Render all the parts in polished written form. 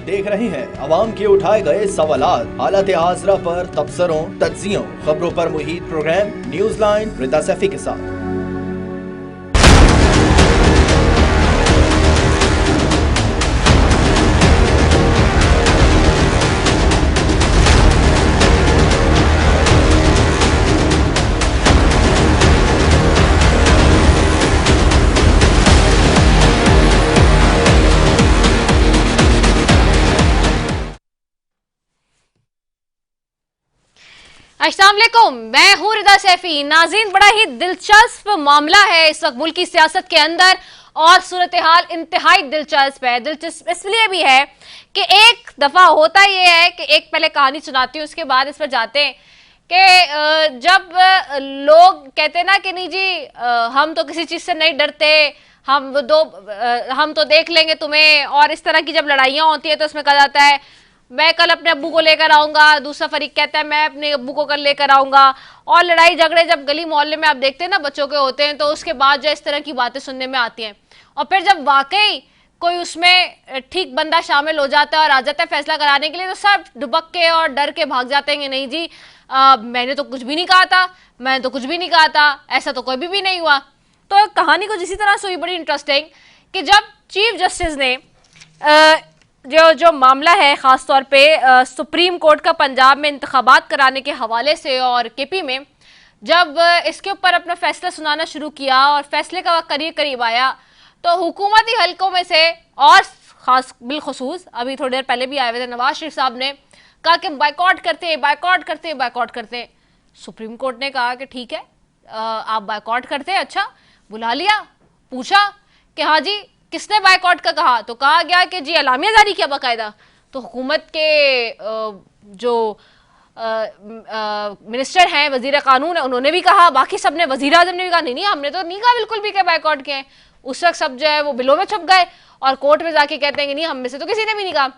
देख रहे हैं अवाम के उठाए गए सवालात, हालत हाजरा पर तबसरों, तज्जियों, खबरों पर मुहित प्रोग्राम न्यूज लाइन रिदा सैफी के साथ। अस्सलाम वालेकुम, मैं हूं रिदा सैफी। नाज़रीन, बड़ा ही दिलचस्प मामला है इस वक्त मुल्क की सियासत के अंदर और सूरत हाल इंतहाई दिलचस्प है। दिलचस्प इसलिए भी है कि एक दफा होता ये है कि एक पहले कहानी सुनाती हूँ, उसके बाद इस पर जाते हैं कि जब लोग कहते हैं ना कि नहीं जी हम तो किसी चीज से नहीं डरते, हम तो देख लेंगे तुम्हें, और इस तरह की जब लड़ाइयाँ होती है तो उसमें कहा जाता है मैं कल अपने अब्बू को लेकर आऊंगा, दूसरा फरीक कहता है मैं अपने अब्बू को कल लेकर आऊंगा। और लड़ाई झगड़े जब गली मोहल्ले में आप देखते हैं ना बच्चों के होते हैं, तो उसके बाद जो इस तरह की बातें सुनने में आती हैं, और फिर जब वाकई कोई उसमें ठीक बंदा शामिल हो जाता है और आ जाता है फैसला कराने के लिए, तो सब दुबक के और डर के भाग जाते हैं कि नहीं जी मैंने तो कुछ भी नहीं कहा था, मैंने तो कुछ भी नहीं कहा था, ऐसा तो कभी भी नहीं हुआ। तो कहानी कुछ इसी तरह से हुई, बड़ी इंटरेस्टिंग, कि जब चीफ जस्टिस ने जो मामला है ख़ास तौर पे सुप्रीम कोर्ट का पंजाब में इंतखाबात कराने के हवाले से और केपी में जब इसके ऊपर अपना फैसला सुनाना शुरू किया और फैसले का वक्त करीब करीब आया, तो हुकूमती हलकों में से और ख़ास बिलखसूस अभी थोड़ी देर पहले भी आए हुए थे नवाज शरीफ साहब ने कहा कि बाइकआउट करते हैं। सुप्रीम कोर्ट ने कहा कि ठीक है आप बाइकआउट करते हैं, अच्छा बुला लिया, पूछा कि हाँ जी किसने बाइकआउट का कहा, तो कहा गया कि जी एलामिया जारी किया बाकायदा। तो हुकूमत के जो मिनिस्टर हैं, वजीर कानून है, उन्होंने भी कहा, बाकी सब ने, वजीर आजम ने भी कहा नहीं हमने तो नहीं कहा बिल्कुल भी कि बाइकआउट के हैं। उस वक्त सब जो है वो बिलों में छुप गए और कोर्ट में जाके कहते हैं कि नहीं हम में से तो किसी ने भी नहीं कहा।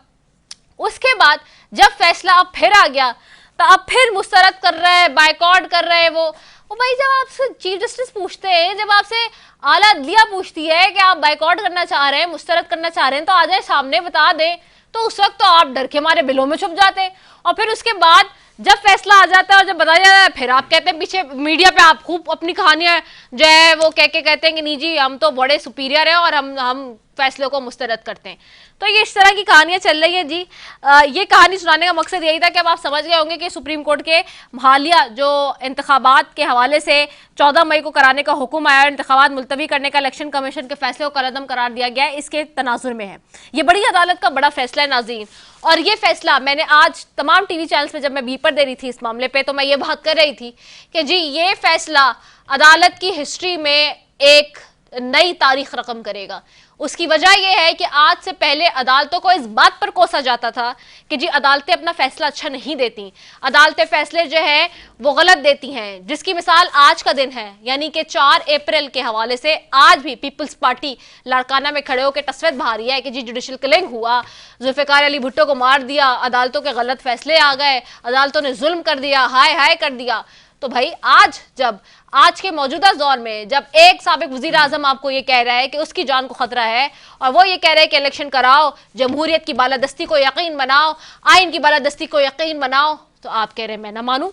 उसके बाद जब फैसला अब फिर आ गया तो अब फिर मुस्तरद कर रहे हैं, बाइकआउट कर रहे हैं वो भाई जब आपसे चीफ जस्टिस पूछते हैं, जब आपसे आला अदलिया पूछती है कि आप बाइकआउट करना चाह रहे हैं, मुस्तरद करना चाह रहे हैं, तो आ जाए सामने बता दें, तो उस वक्त तो आप डर के मारे बिलों में छुप जाते हैं। और फिर उसके बाद जब फैसला आ जाता है और जब बताया जाता है, फिर आप कहते हैं पीछे मीडिया पे आप खूब अपनी कहानियां जो है वो कह के कहते हैं कि नहीं जी हम तो बड़े सुपीरियर हैं और हम फैसलों को मुस्तरद करते हैं। तो ये इस तरह की कहानियां चल रही है जी। ये कहानी सुनाने का मकसद यही था कि अब आप समझ गए होंगे कि सुप्रीम कोर्ट के हालिया जो इंतखाबात के हवाले से 14 मई को कराने का हुक्म आया और इंतखाबात मुलतवी करने का इलेक्शन कमीशन के फैसले को कलअदम करार दिया गया है, इसके तनाजुर में है। ये बड़ी अदालत का बड़ा फैसला है नाज़रीन, और ये फैसला मैंने आज तमाम टीवी चैनल्स पे जब मैं बीपर दे रही थी इस मामले पे, तो मैं ये बात कर रही थी कि जी ये फैसला अदालत की हिस्ट्री में एक नई तारीख रकम करेगा। उसकी वजह यह है कि आज से पहले अदालतों को इस बात पर कोसा जाता था कि जी अदालतें अपना फैसला अच्छा नहीं देती, अदालतें फैसले जो है वो गलत देती हैं, जिसकी मिसाल आज का दिन है, यानी कि 4 अप्रैल के हवाले से आज भी पीपल्स पार्टी लाड़काना में खड़े होकर तस्वीर बहा रही है कि जी जुडिशल किलिंग हुआ, जुल्फ़िकार अली भुट्टो को मार दिया, अदालतों के गलत फैसले आ गए, अदालतों ने जुल्म कर दिया, हाय हाय कर दिया। तो भाई आज के मौजूदा दौर में जब एक साबिक वजीर आजम आपको ये कह रहा है कि उसकी जान को खतरा है और वो ये कह रहा है कि इलेक्शन कराओ, जमहूरियत की बालादस्ती को यकीन बनाओ, आइन की बालादस्ती को यकीन बनाओ, तो आप कह रहे हैं मैं ना मानूं,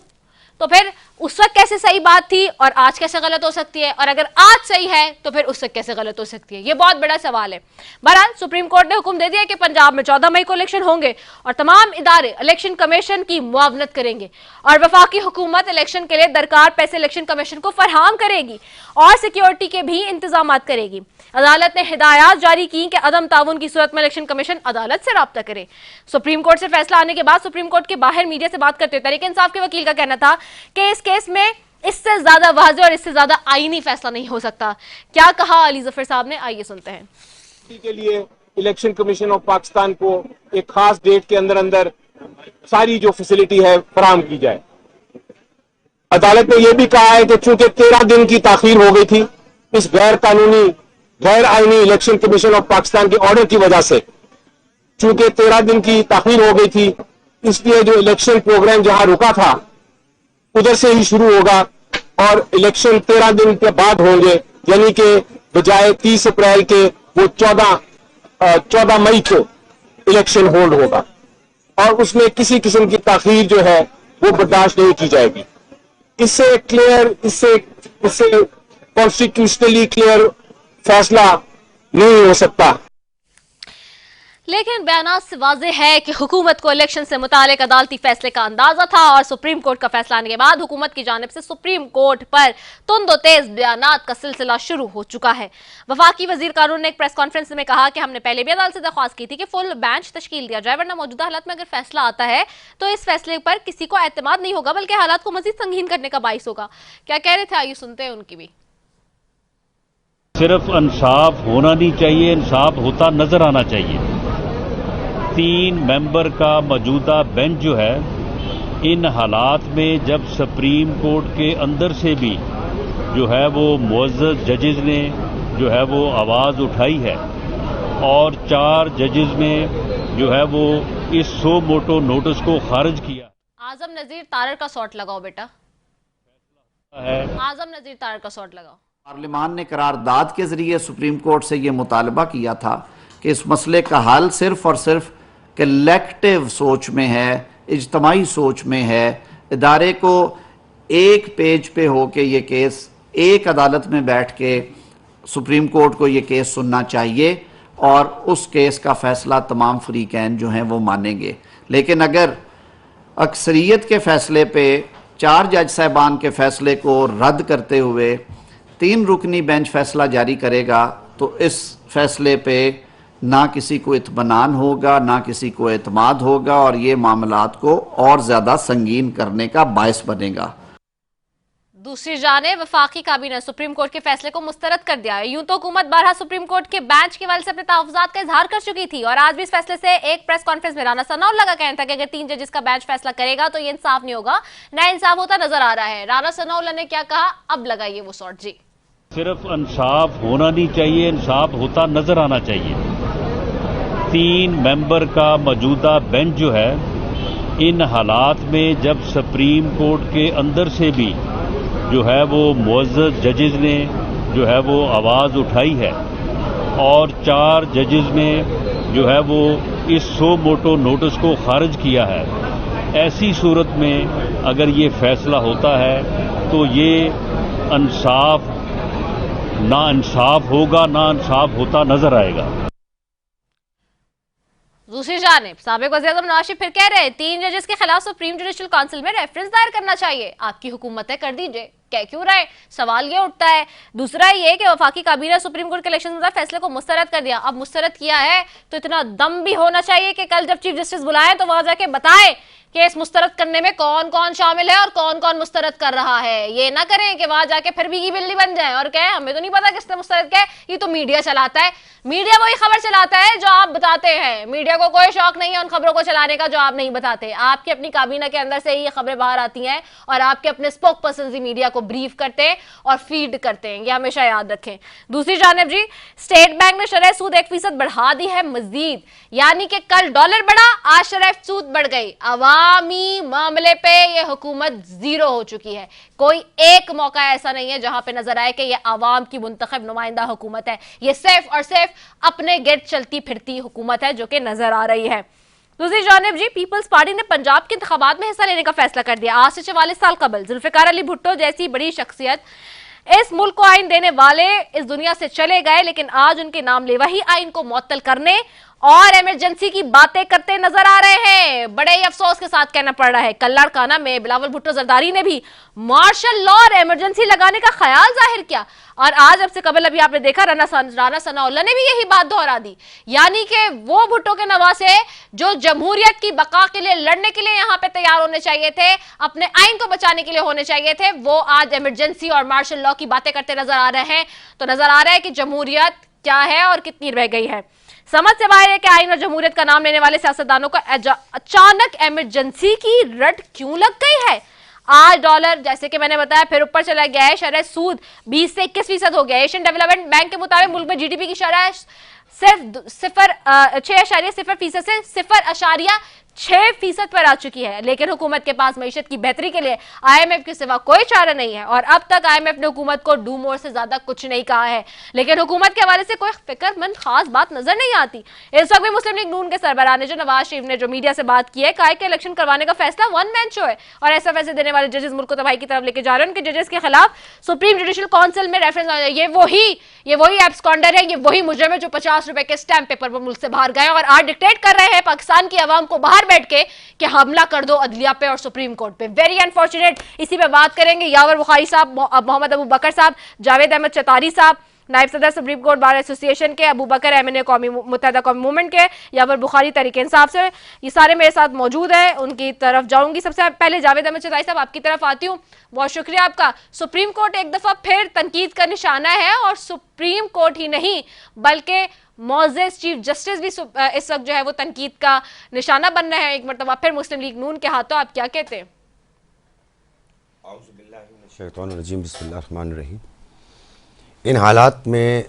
तो फिर उस वक्त कैसे सही बात थी और आज कैसे गलत हो सकती है, और अगर आज सही है तो फिर उस वक्त कैसे गलत हो सकती है, ये बहुत बड़ा सवाल है। बहरहाल सुप्रीम कोर्ट ने हुक्म दे दिया कि पंजाब में 14 मई को इलेक्शन होंगे और तमाम इदारे इलेक्शन कमीशन की मुआवनत करेंगे और वफाकी हुकूमत इलेक्शन के लिए दरकार पैसे इलेक्शन कमीशन को फराहम करेगी और सिक्योरिटी के भी इंतजाम करेगी। अदालत ने हिदायत जारी की कि अदम ताउन की सूरत में इलेक्शन कमीशन अदालत से राब्ता करे। सुप्रीम कोर्ट से फैसला आने के बाद सुप्रीम कोर्ट के बाहर मीडिया से बात करते हुए तहरीक इंसाफ के वकील का कहना था कि इस केस में इससे ज्यादा वाज़ेह और इससे ज्यादा आईनी फैसला नहीं हो सकता। क्या कहा अली जफर साहब ने, आइए सुनते हैं। के लिए इलेक्शन कमीशन ऑफ पाकिस्तान को एक खास डेट के अंदर अंदर सारी जो फैसिलिटी है फराहम की जाए। अदालत ने यह भी कहा है कि चूंकि 13 दिन की ताखीर हो गई थी इस गैर कानूनी गैर आईनी इलेक्शन कमीशन ऑफ पाकिस्तान के ऑर्डर की वजह से, चूंकि 13 दिन की ताखीर हो गई थी, इसलिए जो इलेक्शन प्रोग्राम जहां रुका था उधर से ही शुरू होगा और इलेक्शन 13 दिन के बाद होंगे, यानी कि बजाय 30 अप्रैल के वो 14 मई को इलेक्शन होल्ड होगा और उसमें किसी किस्म की ताखीर जो है वो बर्दाश्त नहीं की जाएगी। इससे क्लियर, इससे कॉन्स्टिट्यूशनली क्लियर फैसला नहीं हो सकता। लेकिन बयानात से वाज़ेह है कि हुकूमत को इलेक्शन से मुतालिक अदालती फैसले का अंदाजा था और सुप्रीम कोर्ट का फैसला आने के बाद हुकूमत की जानिब से सुप्रीम कोर्ट पर तुंद और तेज बयानात का सिलसिला शुरू हो चुका है। वफाकी वजीर कानून ने एक प्रेस कॉन्फ्रेंस में कहा कि हमने पहले भी अदालत से दरख्वास्त की थी कि फुल बेंच तश्कील दिया जाए, वरना मौजूदा हालात में अगर फैसला आता है तो इस फैसले पर किसी को एतमाद नहीं होगा बल्कि हालात को मजीद संगीन करने का बाइस होगा। क्या कह रहे थे, आइए सुनते हैं उनकी भी। सिर्फ इंसाफ होना नहीं चाहिए, इंसाफ होता नजर आना चाहिए। 3 मेंबर का मौजूदा बेंच जो है, इन हालात में जब सुप्रीम कोर्ट के अंदर से भी जो है वो मुअज़्ज़ज़ जजेस ने जो है वो आवाज़ उठाई है और 4 जजेस ने जो है वो इस सो मोटो नोटिस को खारिज किया। आजम नजीर तारर का शॉट लगाओ बेटा, आजम नजीर तारर का शॉट लगाओ। पार्लियामान ने करारदाद के जरिए सुप्रीम कोर्ट से यह मुतालबा किया था कि इस मसले का हल सिर्फ और सिर्फ कलेक्टिव सोच में है, इज्तमाही सोच में है। इदारे को एक पेज पे हो के ये केस एक अदालत में बैठ के सुप्रीम कोर्ट को ये केस सुनना चाहिए और उस केस का फैसला तमाम फरीकैन जो हैं वो मानेंगे। लेकिन अगर अक्सरियत के फैसले पे 4 जज साहबान के फैसले को रद्द करते हुए 3 रुकनी बेंच फैसला जारी करेगा तो इस फैसले पे ना किसी को इत्मीनान होगा, ना किसी को एतमाद होगा और ये मामलात को और ज्यादा संगीन करने का बायस बनेगा। दूसरी जानिब वफाकी काबीना ने सुप्रीम कोर्ट के फैसले को मुस्तरद कर दिया है। यूं तो हुकूमत बारहा सुप्रीम कोर्ट के बेंच के हवाले से अपने तहफ़्फ़ुज़ात का इजहार कर चुकी थी और आज भी इस फैसले से एक प्रेस कॉन्फ्रेंस में राना सनाउल्लाह का कहना था कि अगर 3 जजेस का बेंच फैसला करेगा तो ये इंसाफ नहीं होगा, ना इंसाफ होता नजर आ रहा है। राना सनाउल्लाह ने क्या कहा, अब लगाइए वो शॉट जी। सिर्फ इंसाफ होना नहीं चाहिए, इंसाफ होता नजर आना चाहिए। 3 मेंबर का मौजूदा बेंच जो है, इन हालात में जब सुप्रीम कोर्ट के अंदर से भी जो है वो मुअज़्ज़ज़ जजेस ने जो है वो आवाज़ उठाई है और 4 जजेस ने जो है वो इस सो मोटो नोटिस को खारिज किया है। ऐसी सूरत में अगर ये फैसला होता है तो ये इंसाफ ना इंसाफ होगा, ना इंसाफ होता नजर आएगा। दूसरी जानिब साबिक वज़ीर-ए-आज़म नवाज शरीफ फिर कह रहे हैं 3 जजेस के खिलाफ सुप्रीम जुडिशल काउंसिल में रेफरेंस दायर करना चाहिए। आपकी हुकूमत है, कर दीजिए, कह क्यों रहे? सवाल ये उठता है। दूसरा ये कि वफाकी काबीना सुप्रीम कोर्ट के इलेक्शन में फैसले को मुस्तरद कर दिया। अब मुस्तरद किया है तो इतना दम भी होना चाहिए कि कल जब चीफ जस्टिस बुलाएं तो वहां जाके बताएं कि इस मुस्तरद करने में कौन कौन शामिल है और कौन कौन मुस्तरद कर रहा है। ये ना करें कि वहां जाके फिर भी बिल्ली बन जाए और कहें हमें तो नहीं पता किसने मुस्तरद किया, ये तो मीडिया चलाता है। मीडिया वही खबर चलाता है जो आप बताते हैं। मीडिया को कोई शौक नहीं है उन खबरों को चलाने का जो आप नहीं बताते। आपकी अपनी काबीना के अंदर से ही ये खबरें बाहर आती हैं और आपके अपने स्पोक पर्सन ही मीडिया को ब्रीफ करते हैं और फीड करते हैं, ये हमेशा याद रखें। दूसरी जानिब जी, स्टेट बैंक ने शरह सूद 1% बढ़ा दी है मजीद, यानी कि कल डॉलर बढ़ा, आज शरह सूद बढ़ गई। अवामी मामले पे ये हुकूमत जीरो हो चुकी है। कोई एक मौका ऐसा नहीं है जहां पे नजर आए कि ये आवाम की मुंतखब नुमाइंदा हुकूमत है। ये सिर्फ और सिर्फ अपने गिर्द चलती फिरती हुकूमत है जो कि नजर आ रही है। दूसरी जानिब जी, पीपल्स पार्टी ने पंजाब के इंतखाबात में हिस्सा लेने का फैसला कर दिया। आज से 44 साल कबल जुल्फिकार अली भुट्टो जैसी बड़ी शख्सियत इस मुल्क को आइन देने वाले इस दुनिया से चले गए, लेकिन आज उनके नाम लेवा ही आइन को मुअत्तल करने और इमरजेंसी की बातें करते नजर आ रहे हैं। बड़े ही अफसोस के साथ कहना पड़ रहा है, कल्लड़ काना में बिलावल भुट्टो जरदारी ने भी मार्शल लॉ और इमरजेंसी लगाने का ख्याल जाहिर किया और आज अब से कबल अभी आपने देखा राना सनाउल्लाह ने भी यही बात दोहरा दी, यानी कि वो भुट्टो के नवासे जो जमहूरियत की बका के लिए लड़ने के लिए यहाँ पे तैयार होने चाहिए थे, अपने आइन को बचाने के लिए होने चाहिए थे, वो आज इमरजेंसी और मार्शल लॉ की बातें करते नजर आ रहे हैं। तो नजर आ रहा है कि जमहूरियत क्या है और कितनी रह गई है। समझ से बाहर है कि आइन और जमहूरियत का नाम लेने वाले सियासतदानों को अचानक इमरजेंसी की रट क्यों लग गई है। आज डॉलर जैसे कि मैंने बताया फिर ऊपर चला गया है, शरह सूद 20 से 21% हो गया। एशियन डेवलपमेंट बैंक के मुताबिक मुल्क में जीडीपी की शरह सिर्फ 6.0% से 6% पर आ चुकी है। लेकिन हुकूमत के पास मईशत की बेहतरी के लिए IMF के सिवा कोई चारा नहीं है और अब तक IMF ने हुकूमत को डू मोर से ज्यादा कुछ नहीं कहा है। लेकिन हुकूमत के हवाले से कोई फिक्रमंद खास बात नजर नहीं आती। इस वक्त भी मुस्लिम लीग नून के सरबराह ने जो नवाज शरीफ ने जो मीडिया से बात की है, कहा कि इलेक्शन करवाने का फैसला वन मैन शो है और ऐसा फैसले देने वाले जजेस मुल्क को तबाही की तरफ लेके जा रहे हैं। उनके जजेस के खिलाफ सुप्रीम जुडिशल काउंसिल में रेफरेंस, ये वही एब्सकॉन्डर है, ये वही मुजरिम है जो 50 रुपए के स्टैंप पेपर पर मुल्क से बाहर गए और आज डिक्टेट कर रहे हैं पाकिस्तान की आवाम को बाहर बैठ के कि हमला कर दो अदलिया पे और सुप्रीम कोर्ट पे। Very unfortunate. इसी पे बात करेंगे यावर बुखारी साहब, मोहम्मद अबू बकर साहब, जावेद अहमद चतारी साहब, नायब सदर सुप्रीम कोर्ट बार एसोसिएशन के, अबू बकर MNA मुत्तहदा कौमी मूवमेंट के, यावर बुखारी तहरीक इंसाफ से, ये सारे मेरे साथ मौजूद है। उनकी तरफ जाऊंगी। सबसे पहले जावेद अहमद चतारी साहब आपकी तरफ आती हूँ। बहुत शुक्रिया आपका। सुप्रीम कोर्ट एक दफा फिर तनकीद का निशाना है और सुप्रीम कोर्ट ही नहीं बल्कि मौजूद चीफ जस्टिस भी इस वक्त जो है वो तनकीद का निशाना बन रहे हैं एक मरतबा फिर मुस्लिम लीग नून के हाथों। आप क्या कहते हैं? बिस्मिल्लाहिर्रहमानिर्रहीम। इन हालात में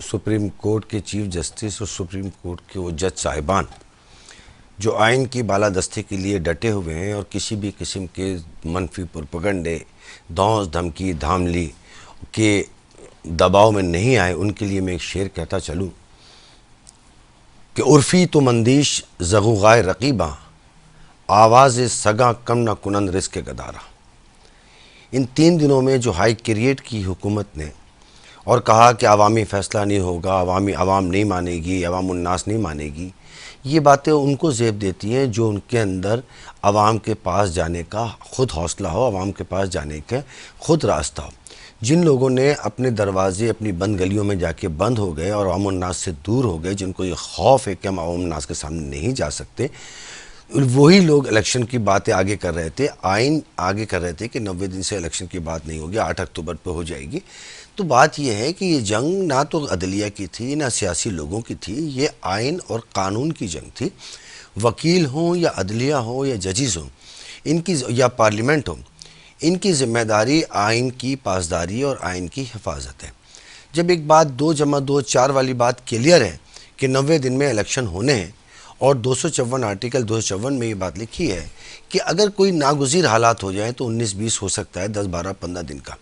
सुप्रीम कोर्ट के चीफ जस्टिस और सुप्रीम कोर्ट के वो जज साहिबान जो आइन की बालादस्ती के लिए डटे हुए हैं और किसी भी किस्म के मनफी प्रोपेगेंडे, धौंस धमकी धामली के दबाव में नहीं आए, उनके लिए मैं एक शेर कहता चलूँ कि उर्फ़ी तो मंदिश ज़गुगाए रकीबा, आवाज़ सगा कम न कुनन रिस्क गदारा। इन 3 दिनों में जो हाई क्रिएट की हुकूमत ने और कहा कि अवामी फ़ैसला नहीं होगा, अवाम नहीं मानेगी, अवामुन्नास नहीं मानेगी, ये बातें उनको ज़ेब देती हैं जो उनके अंदर अवाम के पास जाने का ख़ुद हौसला हो, अवाम के पास जाने का ख़ुद रास्ता हो। जिन लोगों ने अपने दरवाजे अपनी बंद गलियों में जाके बंद हो गए और अवामुन्नास से दूर हो गए, जिनको ये खौफ है कि हम अवामुन्नास के सामने नहीं जा सकते, वही लोग इलेक्शन की बातें आगे कर रहे थे, आइन आगे कर रहे थे कि 90 दिन से इलेक्शन की बात नहीं होगी, 8 अक्टूबर पर हो जाएगी। तो बात यह है कि ये जंग ना तो अदलिया की थी ना सियासी लोगों की थी, ये आइन और कानून की जंग थी। वकील हों या अदलिया हो या जजिस हों, इनकी या पार्लियामेंट हो, इनकी ज़िम्मेदारी आइन की पासदारी और आइन की हिफाजत है। जब एक बात 2 + 2 4 वाली बात क्लियर है कि 90 दिन में इलेक्शन होने हैं और 254 आर्टिकल 254 में ये बात लिखी है कि अगर कोई नागुज़ीर हालात हो जाए तो 19-20 हो सकता है, 10-12-15 दिन का।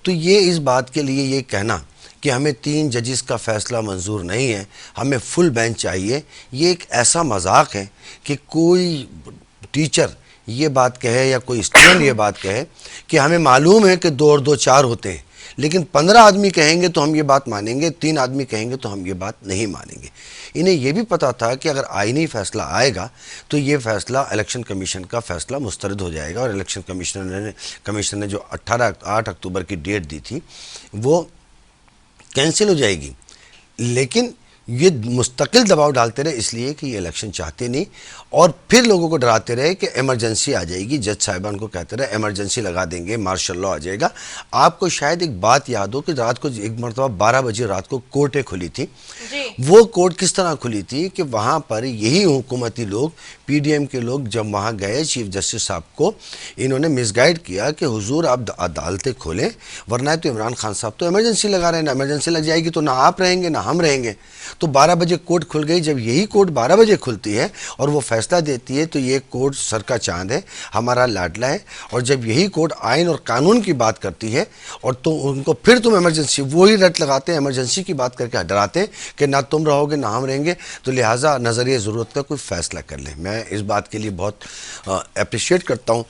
तो ये इस बात के लिए ये कहना कि हमें 3 जजिस का फ़ैसला मंजूर नहीं है, हमें फुल बेंच चाहिए, ये एक ऐसा मजाक है कि कोई टीचर ये बात कहे या कोई स्टूडेंट ये बात कहे कि हमें मालूम है कि 2 और 2 4 होते हैं, लेकिन 15 आदमी कहेंगे तो हम ये बात मानेंगे, 3 आदमी कहेंगे तो हम ये बात नहीं मानेंगे। इन्हें यह भी पता था कि अगर आईनी फैसला आएगा तो ये फैसला इलेक्शन कमीशन का फैसला मुस्तरद हो जाएगा और इलेक्शन कमीशन ने जो 8 अक्टूबर की डेट दी थी वो कैंसिल हो जाएगी। लेकिन ये मुस्तकिल दबाव डालते रहे इसलिए कि ये इलेक्शन चाहते नहीं और फिर लोगों को डराते रहे कि इमरजेंसी आ जाएगी। जज साहिबान को कहते रहे इमरजेंसी लगा देंगे, मार्शल लॉ आ जाएगा। आपको शायद एक बात याद हो कि रात को एक मरतबा 12 बजे रात को कोर्टें खुली थी। वो कोर्ट किस तरह खुली थी कि वहाँ पर यही हुकूमती लोग, PDM के लोग जब वहाँ गए चीफ जस्टिस साहब को इन्होंने मिसगाइड किया कि हुजूर आप अदालतें खोलें वरना तो इमरान खान साहब तो इमरजेंसी लगा रहे हैं, ना इमरजेंसी लग जाएगी तो ना आप रहेंगे ना हम रहेंगे। तो 12 बजे कोर्ट खुल गई। जब यही कोर्ट 12 बजे खुलती है और वो फैसला देती है तो ये कोर्ट सर का चांद है, हमारा लाडला है। और जब यही कोर्ट आइन और कानून की बात करती है और तो उनको फिर तुम इमरजेंसी, वही रट लगाते हैं, इमरजेंसी की बात करके डराते हैं कि ना तुम रहोगे ना हम रहेंगे। तो लिहाजा नज़रिए ज़रूरत का कोई फ़ैसला कर लें। मैं इस बात के लिए बहुत अप्रिशिएट करता हूँ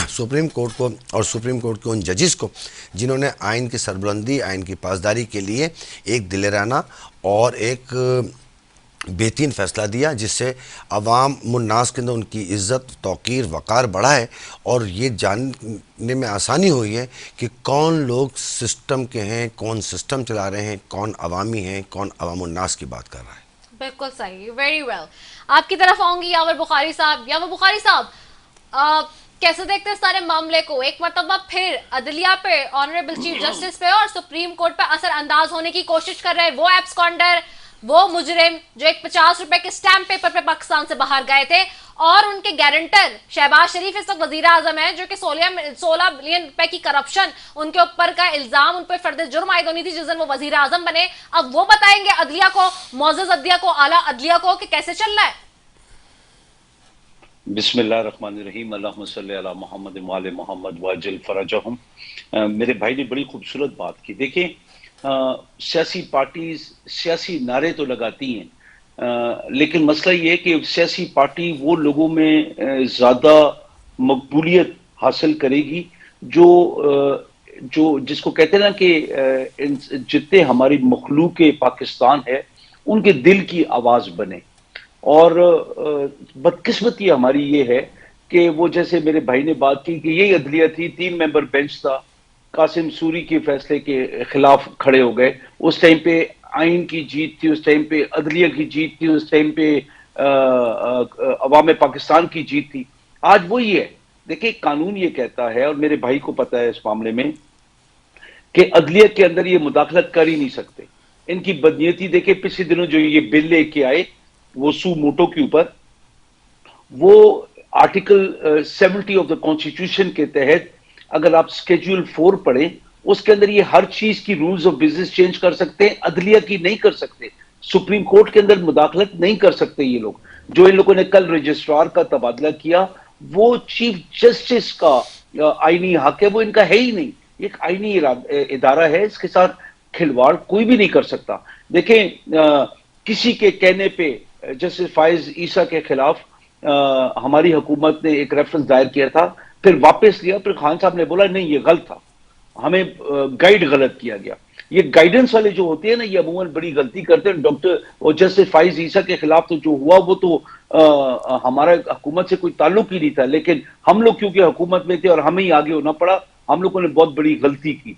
सुप्रीम कोर्ट को और सुप्रीम कोर्ट के उन जजिस को जिन्होंने आइन की सरबुलंदी, आइन की पासदारी के लिए एक दिलेराना और एक बेहतरीन फ़ैसला दिया जिससे अवाम मुन्नास के अंदर उनकी इज़्ज़त, तौक़ीर, वक़ार बढ़ा है और ये जानने में आसानी हुई है कि कौन लोग सिस्टम के हैं, कौन सिस्टम चला रहे हैं, कौन अवामी हैं, कौन अवामुन्नास की बात कर रहा है। बिल्कुल सही, वेरी वेल। आपकी तरफ आऊँगी यावर बुखारी साहब। यावर बुखारी साहब, कैसे देखते हैं सारे मामले को? एक मरतबा फिर अदलिया पे, ऑनरेबल चीफ जस्टिस पे और सुप्रीम कोर्ट पे असर अंदाज होने की कोशिश कर रहे हैं वो एब्सकॉन्डर, वो मुजरिम जो एक 50 रुपए के स्टैम्प पेपर पे पाकिस्तान से बाहर गए थे और उनके गारंटर शहबाज शरीफ इस वक्त वजीर आजम है जो कि 16 बिलियन रुपए की करप्शन उनके ऊपर का इल्जाम, उन पर फर्द जुर्म आयद होनी थी जिस दिन वो वजीर आजम बने। अब वो बताएंगे अदलिया को, मौजूद अदलिया को, आला अदलिया को कि कैसे चल रहा है। बिस्मिल्लाहिर्रहमानिर्रहीम अल्लाहुम्मा सल्ली अला मोहम्मद व आले मोहम्मद वअज्जल फरजहुम। मेरे भाई ने बड़ी खूबसूरत बात की। देखिए, सियासी पार्टीज सियासी नारे तो लगाती हैं, लेकिन मसला ये है कि सियासी पार्टी वो लोगों में ज़्यादा मकबूलियत हासिल करेगी जो जो जिसको कहते हैं ना कि जितने हमारी मखलूक पाकिस्तान है उनके दिल की आवाज़ बने। और बदकिस्मती हमारी ये है कि वो, जैसे मेरे भाई ने बात की कि यही अदलिया थी, 3 मेंबर बेंच था, कासिम सूरी के फैसले के खिलाफ खड़े हो गए। उस टाइम पे आइन की जीत थी, उस टाइम पे अदलिया की जीत थी, उस टाइम पे अवाम पाकिस्तान की जीत थी। आज वही है। देखिए, कानून ये कहता है, और मेरे भाई को पता है इस मामले में, कि अदलिया के अंदर ये मुदाखलत कर ही नहीं सकते। इनकी बदनीयती देखे, पिछले दिनों जो ये बिल लेके आए वो सू मोटो के ऊपर, वो आर्टिकल 70 ऑफ द कॉन्स्टिट्यूशन के तहत अगर आप स्केड्यूल 4 पढ़ें, उसके अंदर ये हर चीज की रूल्स ऑफ बिजनेस चेंज कर सकते हैं, अदलिया की नहीं कर सकते। सुप्रीम कोर्ट के अंदर मुदाखलत नहीं कर सकते ये लोग। जो इन लोगों ने कल रजिस्ट्रार का तबादला किया, वो चीफ जस्टिस का आईनी हक है, वो इनका है ही नहीं। एक आईनी इदारा है, इसके साथ खिलवाड़ कोई भी नहीं कर सकता। देखें, किसी के कहने पे जस्टिस फाइज ईसा के खिलाफ हमारी हुकूमत ने एक रेफरेंस दायर किया था, फिर वापस लिया, फिर खान साहब ने बोला नहीं ये गलत था, हमें गाइड गलत किया गया। ये गाइडेंस वाले जो होते हैं ना, ये अमूमन बड़ी गलती करते हैं। डॉक्टर और जस्टिस फाइज ईसा के खिलाफ तो जो हुआ वो तो हमारा हुकूमत से कोई ताल्लुक ही नहीं था, लेकिन हम लोग क्योंकि हुकूमत में थे और हमें ही आगे होना पड़ा, हम लोगों ने बहुत बड़ी गलती की।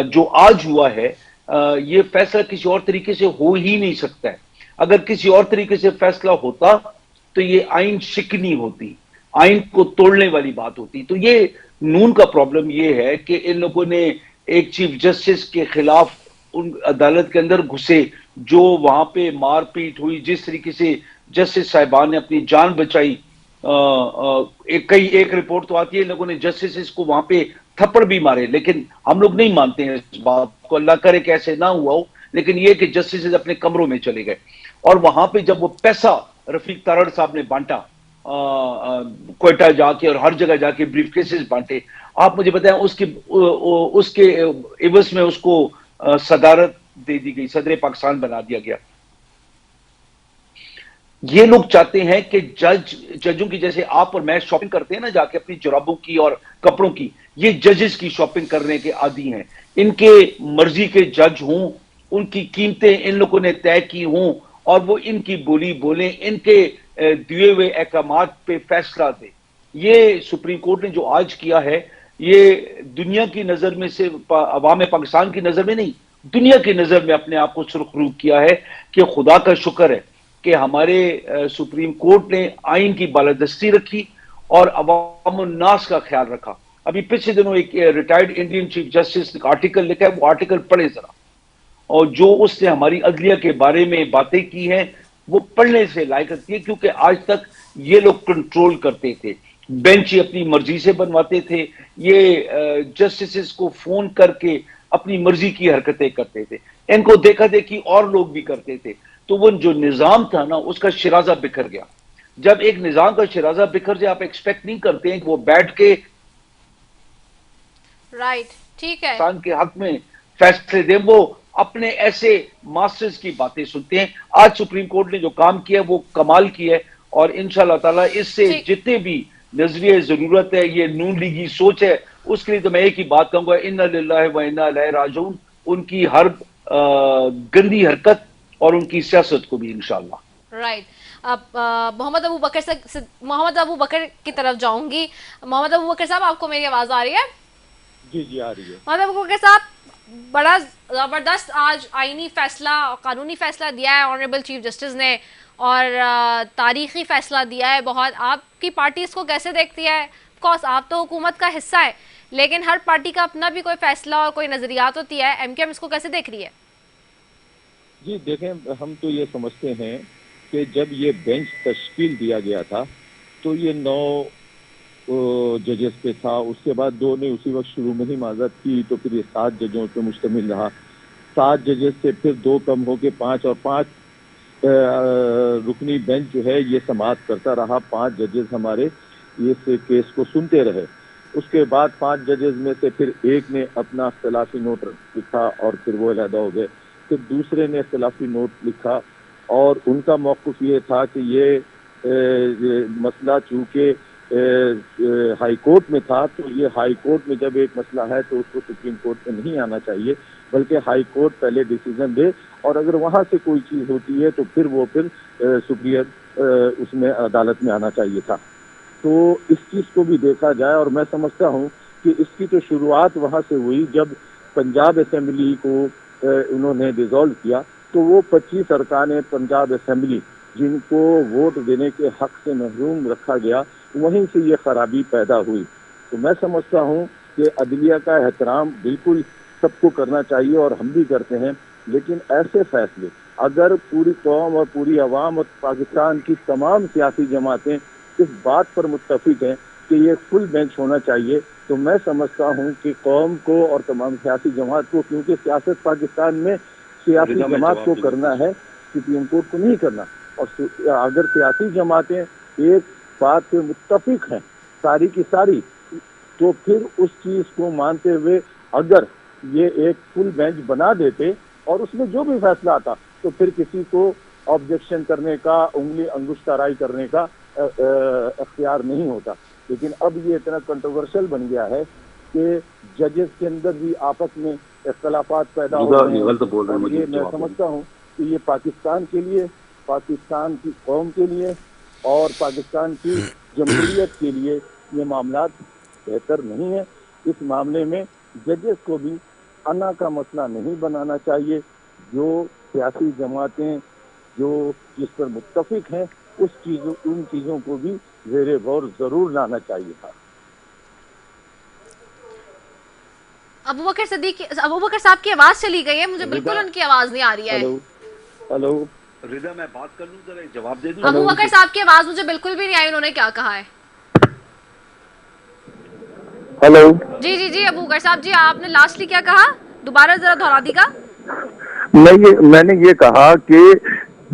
जो आज हुआ है, ये फैसला किसी और तरीके से हो ही नहीं सकता है। अगर किसी और तरीके से फैसला होता तो ये आइन शिकनी होती, आइन को तोड़ने वाली बात होती। तो ये नून का प्रॉब्लम ये है कि इन लोगों ने एक चीफ जस्टिस के खिलाफ उन अदालत के अंदर घुसे, जो वहां पे मारपीट हुई, जिस तरीके से जस्टिस साहिबान ने अपनी जान बचाई। एक रिपोर्ट तो आती है इन लोगों ने जस्टिस को वहां पे थप्पड़ भी मारे, लेकिन हम लोग नहीं मानते हैं इस बात को, अल्लाह करे कि ऐसे ना हुआ हो। लेकिन ये कि जस्टिस अपने कमरों में चले गए, और वहां पे जब वो पैसा रफीक तारड़ साहब ने बांटा कोयटा जाके और हर जगह जाके ब्रीफ केसेस बांटे, आप मुझे बताएं उसके इवज में उसको सदारत दे दी गई, सदर पाकिस्तान बना दिया गया। ये लोग चाहते हैं कि जजों की, जैसे आप और मैं शॉपिंग करते हैं ना जाके अपनी जुराबों की और कपड़ों की, ये जजेस की शॉपिंग करने के आदी हैं। इनके मर्जी के जज हों, उनकी कीमतें इन लोगों ने तय की हों, और वो इनकी बोली बोले, इनके दिए हुए अहकामात पे फैसला दे। ये सुप्रीम कोर्ट ने जो आज किया है, ये दुनिया की नजर में से, अवाम पाकिस्तान की नजर में नहीं, दुनिया की नजर में अपने आप को सुरखरू किया है कि खुदा का शुक्र है कि हमारे सुप्रीम कोर्ट ने आइन की बालादस्ती रखी और अवाम नास का ख्याल रखा। अभी पिछले दिनों एक रिटायर्ड इंडियन चीफ जस्टिस ने आर्टिकल लिखा है, वो आर्टिकल पढ़े जरा, और जो उसने हमारी अदलिया के बारे में बातें की हैं वो पढ़ने से लायक रखती है, क्योंकि आज तक ये लोग कंट्रोल करते थे, बेंच ही अपनी मर्जी से बनवाते थे, ये जस्टिस को फोन करके अपनी मर्जी की हरकतें करते थे, इनको देखा देखी और लोग भी करते थे। तो वो जो निजाम था ना, उसका शिराजा बिखर गया। जब एक निजाम का शिराजा बिखर जाए, आप एक्सपेक्ट नहीं करते हैं कि वो बैठ के राइट, ठीक है, पाकिस्तान के हक में फैसले दें। वो अपने ऐसे मास्टर्स की बातें सुनते हैं। आज सुप्रीम कोर्ट ने जो काम किया वो कमाल किया है, और इंशाल्लाह ताला इससे जितने भी नजरिए जरूरत है, ये नून लीगी सोच है, उसके लिए तो मैं एक ही बात कहूंगा, इन्ना लिल्लाहि व इन्ना इलैहि राजिऊन। उनकी हर गंदी हरकत और उनकी सियासत को भी इंशाल्लाह। राइट। अब मोहम्मद अबू बकर की तरफ जाऊंगी। मोहम्मद अबू बकर साहब, आपको मेरी आवाज आ रही है? जी जी आ रही है। मोहम्मद अबू बकर साहब, बड़ा जबरदस्त आज आईनी फैसला, कानूनी फैसला दिया है ऑनरेबल चीफ जस्टिस ने, और तारीखी फैसला दिया है बहुत। आपकी पार्टी इसको कैसे देखती है? ऑफकोर्स आप तो हुकूमत का हिस्सा है, लेकिन हर पार्टी का अपना भी कोई फैसला और कोई नजरियात होती है। एमकेएम इसको कैसे देख रही है? जी देखें, हम तो ये समझते हैं कि जब ये बेंच तश्कील दिया गया था तो ये 9 जजेस पे था, उसके बाद 2 ने उसी वक्त शुरू में ही माजरत की, तो फिर ये 7 जजों पे मुश्तमिल रहा। 7 जजेस से फिर 2 कम होके 5, और 5 रुकनी बेंच जो है ये समाअत करता रहा। 5 जजेस हमारे इस केस को सुनते रहे। उसके बाद 5 जजेस में से फिर एक ने अपना इख्तिलाफी नोट लिखा और फिर वो अलहदा हो गए। फिर दूसरे ने इख्तिलाफी नोट लिखा और उनका मौक़िफ़ ये था कि ये मसला चूँकि हाई कोर्ट में था, तो ये हाई कोर्ट में जब एक मसला है तो उसको सुप्रीम कोर्ट में नहीं आना चाहिए, बल्कि हाई कोर्ट पहले डिसीजन दे और अगर वहाँ से कोई चीज़ होती है तो फिर वो सुप्रीम उसमें अदालत में आना चाहिए था। तो इस चीज़ को भी देखा जाए और मैं समझता हूँ कि इसकी तो शुरुआत वहाँ से हुई जब पंजाब असेंबली को उन्होंने डिसॉल्व किया, तो वो 25 अरकान पंजाब असेंबली जिनको वोट देने के हक से महरूम रखा गया, वहीं से ये खराबी पैदा हुई। तो मैं समझता हूँ कि अदलिया का एहतराम बिल्कुल सबको करना चाहिए और हम भी करते हैं, लेकिन ऐसे फैसले अगर पूरी कौम और पूरी अवाम और पाकिस्तान की तमाम सियासी जमातें इस बात पर मुत्तफिक हैं कि ये फुल बेंच होना चाहिए, तो मैं समझता हूँ कि कौम को और तमाम सियासी जमात को, क्योंकि सियासत पाकिस्तान में सियासी जमात को करना है, सुप्रीम कोर्ट को नहीं करना। और अगर सियासी जमातें एक बात पे मुत्तफिक हैं सारी की सारी, तो फिर उस चीज़ को मानते हुए अगर ये एक फुल बेंच बना देते और उसमें जो भी फैसला आता, तो फिर किसी को ऑब्जेक्शन करने का, उंगली अंगुष्ठाराई करने का अख्तियार नहीं होता। लेकिन अब ये इतना कंट्रोवर्शियल बन गया है कि जजेस के अंदर भी आपस में इख्तलाफात पैदा हो रहे हैं। ये मैं समझता हूँ कि ये पाकिस्तान के लिए, पाकिस्तान की कौम के लिए और पाकिस्तान की जमहूरियत के लिए ये मामला बेहतर नहीं है। इस मामले में जजेस को भी अना का मसला नहीं बनाना चाहिए। जो सियासी जमातें जो जिस पर मुत्तफिक हैं उन चीज़ों को भी ज़ेरे गौर ज़रूर लाना चाहिए था। अबू बकर साहब की आवाज़ चली गई है, मुझे बिल्कुल उनकी आवाज़ नहीं आ रही है। हेलो रिदा, मैं बात कर लूं, जरा जवाब दे दूं। अबू बकर साहब की आवाज़ मुझे बिल्कुल भी नहीं आई, उन्होंने क्या कहा है? हेलो जी जी जी अबू बकर साहब जी, आपने लास्टली क्या कहा, दोबारा जरा दोहरा दीजिएगा। मैंने ये कहा कि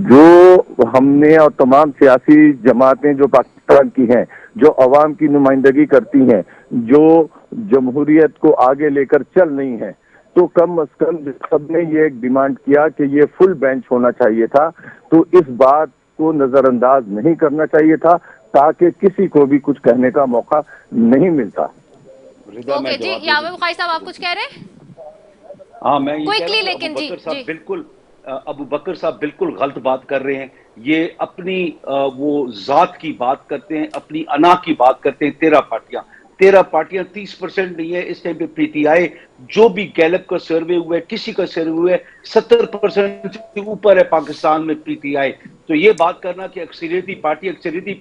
जो हमने और तमाम सियासी जमातें जो पाकिस्तान की हैं, जो अवाम की नुमाइंदगी करती हैं, जो जमहूरियत को आगे लेकर चल रही हैं, तो कम अज कम सबने ये एक डिमांड किया कि ये फुल बेंच होना चाहिए था। तो इस बात को नजरअंदाज नहीं करना चाहिए था ताकि किसी को भी कुछ कहने का मौका नहीं मिलता। ओके जी, यामिन बुखारी साहब आप कुछ कह रहे हैं? हाँ, मैं ये क्विकली, लेकिन जी बिल्कुल अबू बकर साहब बिल्कुल गलत बात कर रहे हैं। ये अपनी वो जात की बात करते हैं, अपनी अना की बात करते हैं। 13 पार्टियां 30% नहीं है इस टाइम पे। पीटीआई जो भी गैलप का सर्वे हुआ है, किसी का सर्वे हुआ है, 70% से ऊपर है पाकिस्तान में पीटीआई। तो ये बात करना कि अक्सरियती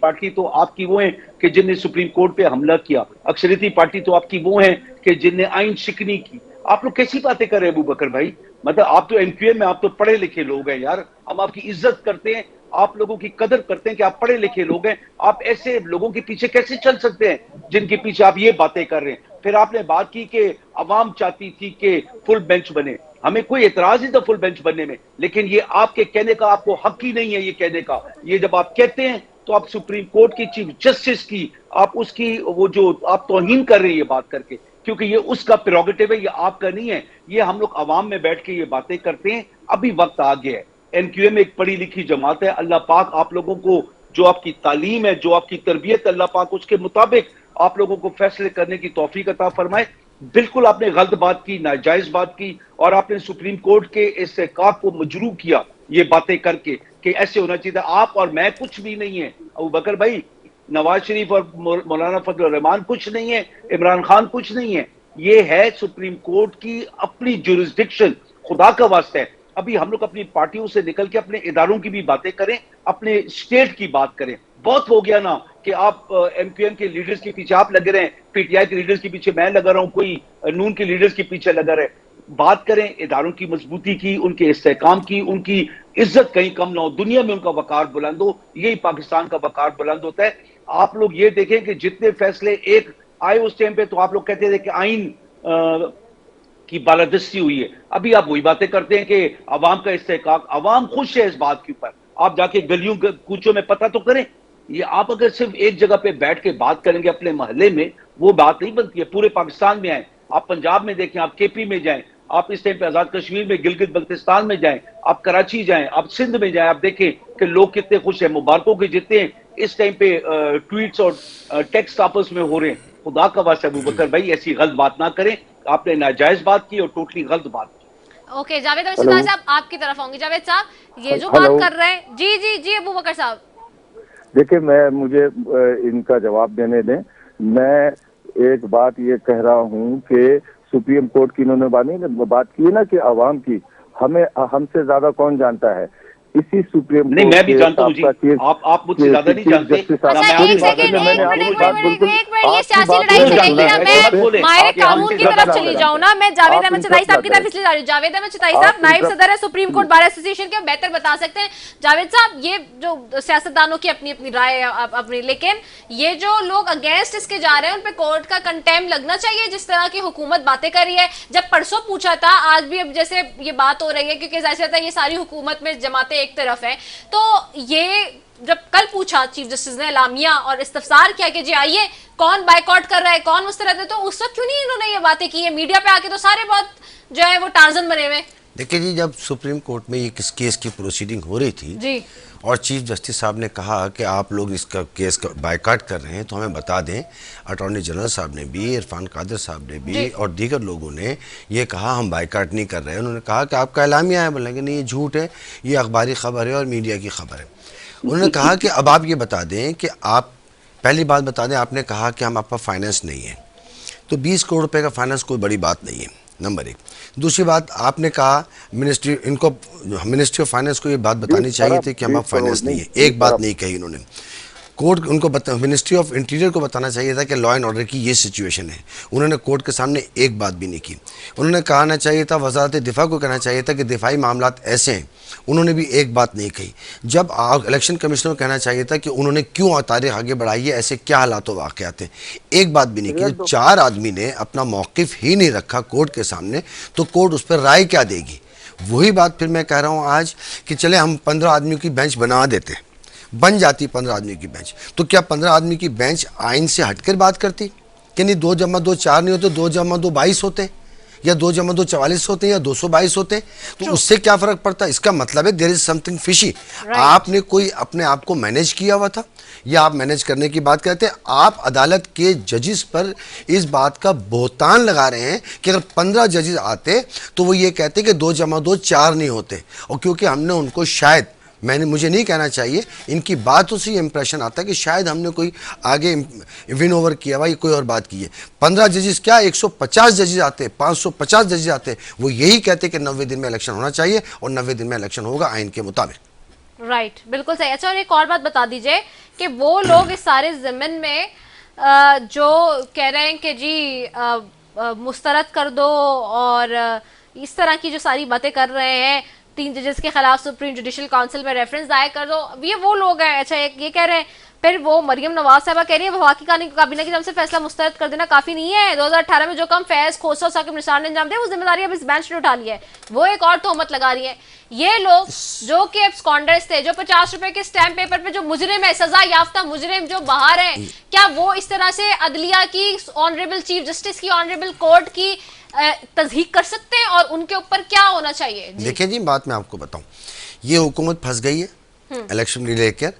पार्टी तो आपकी वो है कि जिनने सुप्रीम कोर्ट पे हमला किया। अक्सरियती पार्टी तो आपकी वो है कि जिनने आइन शिकनी की। आप लोग कैसी बातें कर रहे हैं अबू बकर भाई? मतलब आप तो एमक्यूएम में, आप तो पढ़े लिखे लोग हैं यार। हम आपकी इज्जत करते हैं, आप लोगों की कदर करते हैं कि आप पढ़े लिखे लोग हैं। आप ऐसे लोगों के पीछे कैसे चल सकते हैं जिनके पीछे आप ये बातें कर रहे हैं? फिर आपने बात की कि अवाम चाहती थी कि फुल बेंच बने। हमें कोई एतराज नहीं था फुल बेंच बनने में, लेकिन ये आपके कहने का आपको हक ही नहीं है ये कहने का। ये जब आप कहते हैं तो आप सुप्रीम कोर्ट की चीफ जस्टिस की, आप उसकी वो जो आप तौहीन कर रहे हैं ये बात करके, क्योंकि ये उसका प्रेरोगेटिव है, ये आपका नहीं है। ये हम लोग अवाम में बैठ के ये बातें करते हैं। अभी वक्त आ गया है। एनक्यूएम एक पढ़ी लिखी जमात है। अल्लाह पाक आप लोगों को जो आपकी तालीम है, जो आपकी तरबियत, अल्लाह पाक उसके मुताबिक आप लोगों को फैसले करने की तौफीक अता फरमाए। बिल्कुल आपने गलत बात की, नाजायज बात की, और आपने सुप्रीम कोर्ट के इस्तेहकाक को मजरूह किया ये बातें करके कि ऐसे होना चाहिए था। आप और मैं कुछ भी नहीं है अबू बकर भाई, नवाज शरीफ और मौलाना फजल रहमान कुछ नहीं है, इमरान खान कुछ नहीं है। ये है सुप्रीम कोर्ट की अपनी जुरिस्डिक्शन। खुदा का वास्ता है, अभी हम लोग अपनी पार्टियों से निकल के अपने इदारों की भी बातें करें, अपने स्टेट की बात करें। बहुत हो गया ना कि आप एमक्यूएम के लीडर्स के पीछे आप लगे रहे, पीटीआई के लीडर्स के पीछे मैं लगा रहा हूं, कोई नून के लीडर्स के पीछे लगा रहे। बात करें इदारों की मजबूती की, उनके इस्तेहकाम की, उनकी इज्जत कहीं कम ना हो, दुनिया में उनका वकार बुलंद हो। यही पाकिस्तान का वकार बुलंद होता है। आप लोग ये देखें कि जितने फैसले एक आए उस टाइम पे तो आप लोग कहते थे कि आइन की बालादस्ती हुई है। अभी आप वही बातें करते हैं कि अवाम का इस्तेहकाक। अवाम खुश है इस बात के ऊपर, आप जाके गलियों कूचों में पता तो करें। ये आप अगर सिर्फ एक जगह पे बैठ के बात करेंगे अपने मोहल्ले में, वो बात नहीं बनती है। पूरे पाकिस्तान में आए, आप पंजाब में देखें, आप केपी में जाएं, आप इस टाइम पे आजाद कश्मीर में गिलगित बल्तिस्तान में जाएं, आप कराची जाएं, आप सिंध में जाएं, आप देखें कि लोग कितने खुश हैं। मुबारकों के जितने इस टाइम पे ट्वीट्स और टेक्स्ट आपस में हो रहे हैं। खुदा का वास्ता अबू बकर भाई ऐसी गलत बात ना करें, आपने नाजायज बात की और टोटली गलत बात की। ओके जावेद अहमद साहब आपकी तरफ आऊंगी। जावेद साहब, ये जो बात कर रहे हैं, जी जी जी अबू बकर साहब, देखिए मुझे इनका जवाब देने दें। मैं एक बात ये कह रहा हूँ कि सुप्रीम कोर्ट की इन्होंने बात की है ना कि आवाम की, हमें हमसे ज्यादा कौन जानता है। इसी सुप्रीम नहीं, मैं भी जानता हूँ जी, आप मुझसे ज्यादा नहीं जानते। एक सेकंड, ये सियासी लड़ाई चलेगी ना, मैं माहिर कानून की तरफ चली जाऊँ ना। मैं जावेद अहमद चटाई साहब की तरफ इसलिए जा रही हूँ। जावेद अहमद चटाई साहब नायब सदर है सुप्रीम कोर्ट बार एसोसिएशन के, बेहतर बता सकते हैं। जावेद साहब, ये जो सियासतदानों की अपनी अपनी राय है अपनी, लेकिन ये जो लोग अगेंस्ट इसके जा रहे हैं उन पे कोर्ट का कंटेम लगना चाहिए, जिस तरह की हुकूमत बातें कर रही है। जब परसों पूछा था, आज भी अब जैसे ये बात हो रही है, क्योंकि जैसे ये सारी हुकूमत में जमातें एक तरफ है, तो ये जब कल पूछा चीफ जस्टिस ने एलामिया और इस्तफसार किया कि जी आइए कौन बायकॉट कर रहा है, कौन मुस्तरद है, तो उस वक्त क्यों नहीं इन्होंने ये बातें की है? मीडिया पे आके तो सारे बहुत जो है वो टार्जन बने हुए। देखिए जी, जब सुप्रीम कोर्ट में ये किस केस की प्रोसीडिंग हो रही थी जी, और चीफ जस्टिस साहब ने कहा कि आप लोग इसका केस का बायकाट कर रहे हैं, तो हमें बता दें। अटॉर्नी जनरल साहब ने भी, इरफान कादिर साहब ने भी और दीगर लोगों ने ये कहा हम बायकाट नहीं कर रहे हैं। उन्होंने कहा कि आपका एलामिया है, बोलेंगे नहीं ये झूठ है, ये अखबारी खबर है और मीडिया की खबर है। उन्होंने कहा कि अब आप ये बता दें कि आप पहली बात बता दें, आपने कहा कि हम आपका फाइनेंस नहीं है, तो 20 करोड़ रुपए का फाइनेंस कोई बड़ी बात नहीं है, नंबर एक। दूसरी बात, आपने कहा मिनिस्ट्री ऑफ फाइनेंस को ये बात बतानी चाहिए थी कि हम आप फाइनेंस नहीं है, एक बात नहीं कही उन्होंने। कोर्ट उनको मिनिस्ट्री ऑफ इंटीरियर को बताना चाहिए था कि लॉ एंड ऑर्डर की ये सिचुएशन है, उन्होंने कोर्ट के सामने एक बात भी नहीं की। उन्होंने कहना चाहिए था, वजारत दिफा को कहना चाहिए था कि दिफाई मामलात ऐसे हैं, उन्होंने भी एक बात नहीं कही। जब इलेक्शन कमिश्नर को कहना चाहिए था कि उन्होंने क्यों तारीख आगे बढ़ाई है, ऐसे क्या हालात व वाक़यात हैं, एक बात भी नहीं की। जब 4 आदमी ने अपना मौक़िफ़ ही नहीं रखा कोर्ट के सामने, तो कोर्ट उस पर राय क्या देगी? वही बात फिर मैं कह रहा हूँ आज कि चले हम 15 आदमियों की बेंच बना देते, बन जाती 15 आदमी की बेंच, तो क्या 15 आदमी की बेंच आइन से हटकर बात करती कि नहीं 2 + 2 4 नहीं होते, 2 + 2 22 होते, या 2 + 2 44 होते हैं, या 222 होते हैं? तो उससे क्या फर्क पड़ता है? इसका मतलब है देयर इज समथिंग फिशी। आपने कोई अपने आप को मैनेज किया हुआ था, या आप मैनेज करने की बात करते हैं? आप अदालत के जजेस पर इस बात का बोहतान लगा रहे हैं कि अगर 15 जजेस आते तो वो ये कहते कि 2 + 2 4 नहीं होते, और क्योंकि हमने उनको शायद, मुझे नहीं कहना चाहिए, इनकी बातों से इंप्रेशन आता है कि शायद हमने कोई आगे विन ओवर किया हुआ, कोई और बात की है। 15 जजेस क्या, 150 जजेस आते, 550 जजेस आते, वो यही कहते कि 90 दिन में इलेक्शन होना चाहिए, और 90 दिन में इलेक्शन होगा आइन के मुताबिक। राइट, बिल्कुल सही। अच्छा, और एक और बात बता दीजिए कि वो लोग इस सारे ज़मीन में जो कह रहे हैं कि जी मुस्तरद कर दो और इस तरह की जो सारी बातें कर रहे हैं, 3 जजेस के खिलाफ सुप्रीम जुडिशल काउंसिल में रेफरेंस दायर कर दो, ये वो लोग हैं। अच्छा, ये कह रहे हैं, फिर वो मरियम नवाज साहबा कह रही है वफाकी काबीना की तरफ से फैसला मुस्तरद कर देना काफी नहीं है। 2018 में जो काम फैज खोसा और साकिब निसार ने अंजाम दिया, वो जिम्मेदारी अब इस बेंच ने उठा ली है, वो एक और तोहमत लगा रही है। ये लोग जो कि एब्सकॉन्डर्स थे, जो 50 रुपए के स्टैंप पेपर पे जो मुजरिम है, सजा याफ्ता मुजरिम जो बाहर हैं, क्या वो इस तरह से अदलिया की, ऑनरेबल चीफ जस्टिस की, ऑनरेबल कोर्ट की तस्दीक कर सकते हैं? और उनके ऊपर क्या होना चाहिए? देखिए जी, बात मैं आपको बताऊं, ये हुकूमत फंस गई है इलेक्शन लेकर,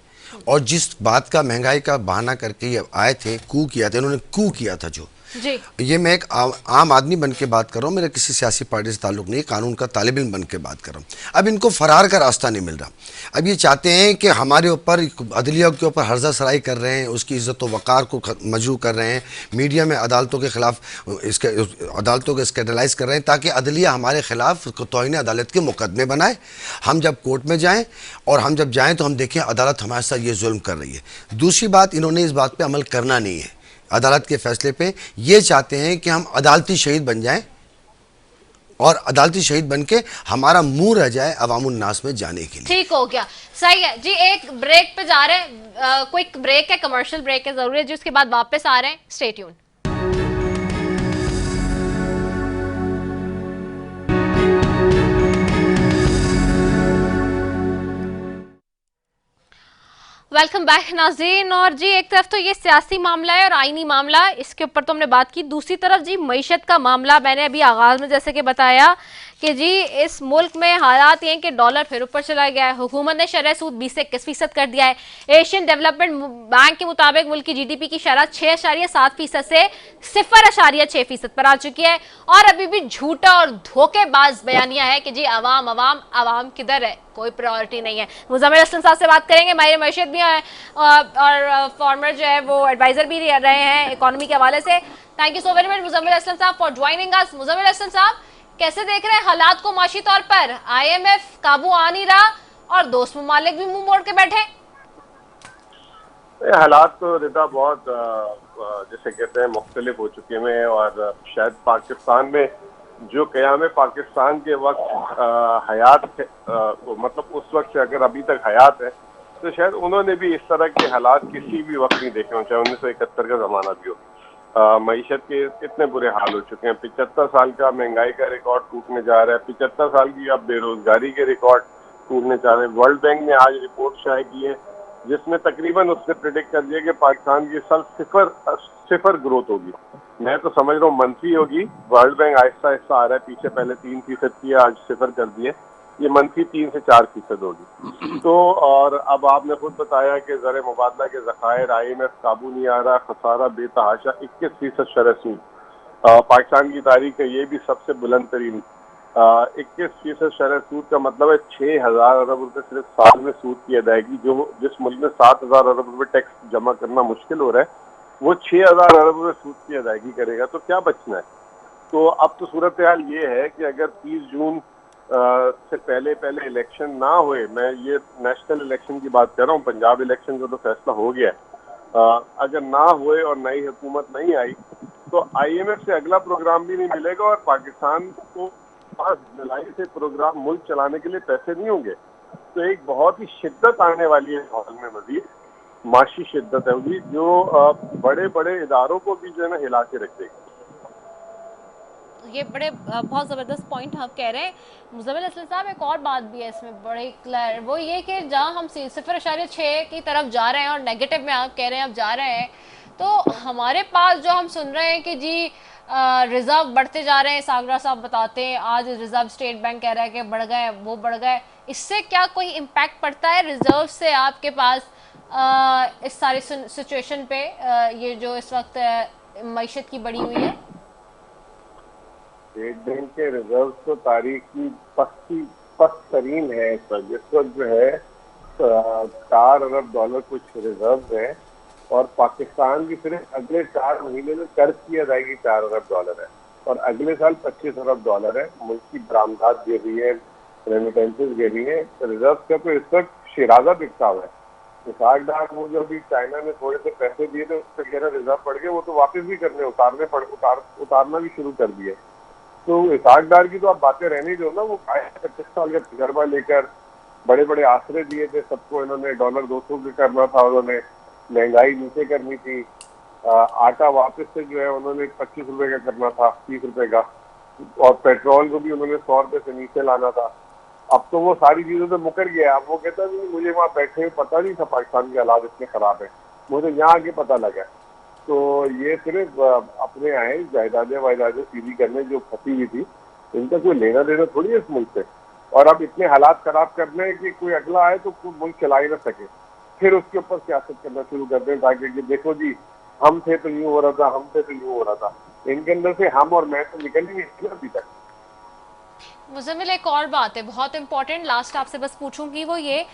और जिस बात का महंगाई का बहाना करके ये आए थे, कू किया था इन्होंने, कू किया था जो जी। ये मैं एक आम आदमी बन के बात कर रहा हूँ, मेरा किसी सियासी पार्टी से ताल्लुक नहीं, कानून का तालिब इल्म बन के बात कर रहा हूँ। अब इनको फरार का रास्ता नहीं मिल रहा। अब ये चाहते हैं कि हमारे ऊपर, अदलिया के ऊपर हर्जा सराई कर रहे हैं, उसकी इज़्ज़त व वक़ार को मजरू कर रहे हैं, मीडिया में अदालतों के ख़िलाफ़ अदालतों को स्कैंडलाइज कर रहे हैं, ताकि अदलिया हमारे ख़िलाफ़ तौहीन अदालत के मुकदमे बनाए। हम जब कोर्ट में जाएँ, और हम जब जाएँ तो हम देखें अदालत हमारे साथ ये जुल्म कर रही है। दूसरी बात, इन्होंने इस बात पर अमल करना नहीं है, अदालत के फैसले पे। ये चाहते हैं कि हम अदालती शहीद बन जाएं, और अदालती शहीद बन के हमारा मुंह रह जाए अवामुन नास में जाने के लिए। ठीक हो गया, सही है जी। एक ब्रेक पे जा रहे हैं, क्विक ब्रेक है, कमर्शियल ब्रेक है जरूरी है जी, उसके बाद वापस आ रहे हैं। Stay tune. वेलकम बैक नाज़रीन। और जी एक तरफ तो ये सियासी मामला है और आईनी मामला, इसके ऊपर तो हमने बात की। दूसरी तरफ जी मईशत का मामला, मैंने अभी आगाज में जैसे कि बताया कि जी इस मुल्क में हालात ये हैं कि डॉलर फिर ऊपर चला गया है। हुकूमत ने शरह सूद 20 से 21% कर दिया है। एशियन डेवलपमेंट बैंक के मुताबिक मुल्क की GDP की शरह 6.7% से 0.6% पर आ चुकी है। और अभी भी झूठा और धोखेबाज बयानिया है कि जी अवाम किधर है, कोई प्रायोरिटी नहीं है। मुज़म्मिल असलम साहब से बात करेंगे, माहिर मैशत भी हैं और फॉर्मर जो है वो एडवाइजर भी रहे हैं इकोनॉमी के हवाले से। Thank you so very much Muzammil Aslam साहब for joining us. Muzammil Aslam साहब, कैसे देख रहे हैं हालात को माशी तौर पर? IMF काबू आ नहीं रहा और दोस्त ममालिक भी मुंह मोड़ के बैठे। हालात तो रिदा बहुत जैसे कहते हैं मुख्तलिफ हो चुके हैं और शायद पाकिस्तान में जो क़याम पाकिस्तान के वक्त हयात थे, मतलब उस वक्त से अगर अभी तक हयात है तो शायद उन्होंने भी इस तरह के हालात किसी भी वक्त नहीं देखे हों, चाहे 1971 का ज़माना भी हो। मईशत के इतने बुरे हाल हो चुके हैं। 75 साल का महंगाई का रिकॉर्ड टूटने जा रहा है, 75 साल की अब बेरोजगारी के रिकॉर्ड टूटने जा रहे हैं। वर्ल्ड बैंक ने आज रिपोर्ट शाये की है जिसमें तकरीबन उसने प्रिडिक्ट कर दिया कि पाकिस्तान की साल सिफर ग्रोथ होगी। मैं तो समझ रहा हूँ मंफी होगी। वर्ल्ड बैंक आहिस्ता आहिस्ता आ रहा है पीछे, पहले 3% की आज सिफर कर दिए, ये मंफी 3 से 4% होगी। तो और अब आपने खुद बताया कि ज़र मुबादला के ज़खायर IMF काबू नहीं आ रहा, खसारा बेतहाशा 21% शरह सूद। पाकिस्तान की तारीख का ये भी सबसे बुलंद तरीन 21% शरह सूद का मतलब है 6,000 अरब रुपए सिर्फ साल में सूद की अदायगी। जो जिस मुल्क में 7,000 अरब रुपए टैक्स जमा करना मुश्किल हो रहा है वो 6,000 अरब रुपए सूद की अदायगी करेगा, तो क्या बचना है? तो अब तो सूरत हाल ये है कि अगर 30 जून से पहले इलेक्शन ना हुए, मैं ये नेशनल इलेक्शन की बात कर रहा हूँ, पंजाब इलेक्शन का तो फैसला हो गया है, अगर ना हुए और नई हुकूमत नहीं आई तो IMF से अगला प्रोग्राम भी नहीं मिलेगा और पाकिस्तान को 5 जुलाई से प्रोग्राम मुल्क चलाने के लिए पैसे नहीं होंगे। तो एक बहुत ही शिद्दत आने वाली है हाल में, मजीद माशी शिद्दत है होगी जो बड़े बड़े इदारों को भी जो है ना हिला के रख देगी। ये बड़े बहुत ज़बरदस्त पॉइंट आप कह रहे हैं मुज़म्मिल असलम साहब। एक और बात भी है इसमें बड़े क्लियर, वो ये कि जहाँ हम 0.6 की तरफ जा रहे हैं और नेगेटिव में आप कह रहे हैं अब जा रहे हैं, तो हमारे पास जो हम सुन रहे हैं कि जी रिजर्व बढ़ते जा रहे हैं, सागरा साहब बताते हैं आज रिजर्व स्टेट बैंक कह रहा है कि बढ़ गए, वो बढ़ गए, इससे क्या कोई इम्पैक्ट पड़ता है रिजर्व से आपके पास इस सारी सिचुएशन पे, ये जो इस वक्त मईशत की बढ़ी हुई है? स्टेट बैंक के रिजर्व तो तारीख की पस्त तरीन है इस वक्त। जिस वक्त जो है 4 अरब डॉलर कुछ रिजर्व है और पाकिस्तान की सिर्फ अगले 4 महीने में कर्ज की अदायगी 4 अरब डॉलर है और अगले साल 25 अरब डॉलर है। मुल्क की बरामदात गिर रही है, रेमिटेंसेज गिर रही है, रिजर्व का तो इस वक्त शिराजा बिकता हुआ है। इसाक डार वो जो अभी चाइना ने थोड़े से पैसे दिए थे उससे कह रहा रिजर्व बढ़ गए, वो तो वापस भी करने उतारना भी शुरू कर दिए। तो इसाक डार की तो आप बातें रहने दो ना, वो 25 साल का तजर्बा लेकर बड़े बड़े आसरे दिए थे सबको, इन्होंने डॉलर 200 के करना था, उन्होंने महंगाई नीचे करनी थी, आटा वापस से जो है उन्होंने 25 रुपए का करना था 30 रुपए का, और पेट्रोल को भी उन्होंने 100 रुपए से नीचे लाना था। अब तो वो सारी चीजों से मुकर गया। अब वो कहता है मुझे वहाँ बैठे हुए पता नहीं था पाकिस्तान के हालात इतने खराब है, मुझे यहाँ आके पता लगा। तो ये सिर्फ अपने आए जायदादें वायदादें सीधी करने जो फंसी हुई थी, इनका कोई लेना देना थोड़ी है इस मुल्क से। और अब इतने हालात खराब करने हैं कि कोई अगला आए तो कोई मुल्क चला ही ना सके, फिर उसके ऊपर सियासत करना शुरू कर दें ताकि कि देखो जी हम थे तो यूँ हो रहा था, हम थे तो यूँ हो रहा था। इनके अंदर से हम और मैं तो निकल ही नहीं अभी तक। मुज़म्मिल एक और बात है बहुत इंपॉर्टेंट, लास्ट आपसे बस पूछूंगी, वो ये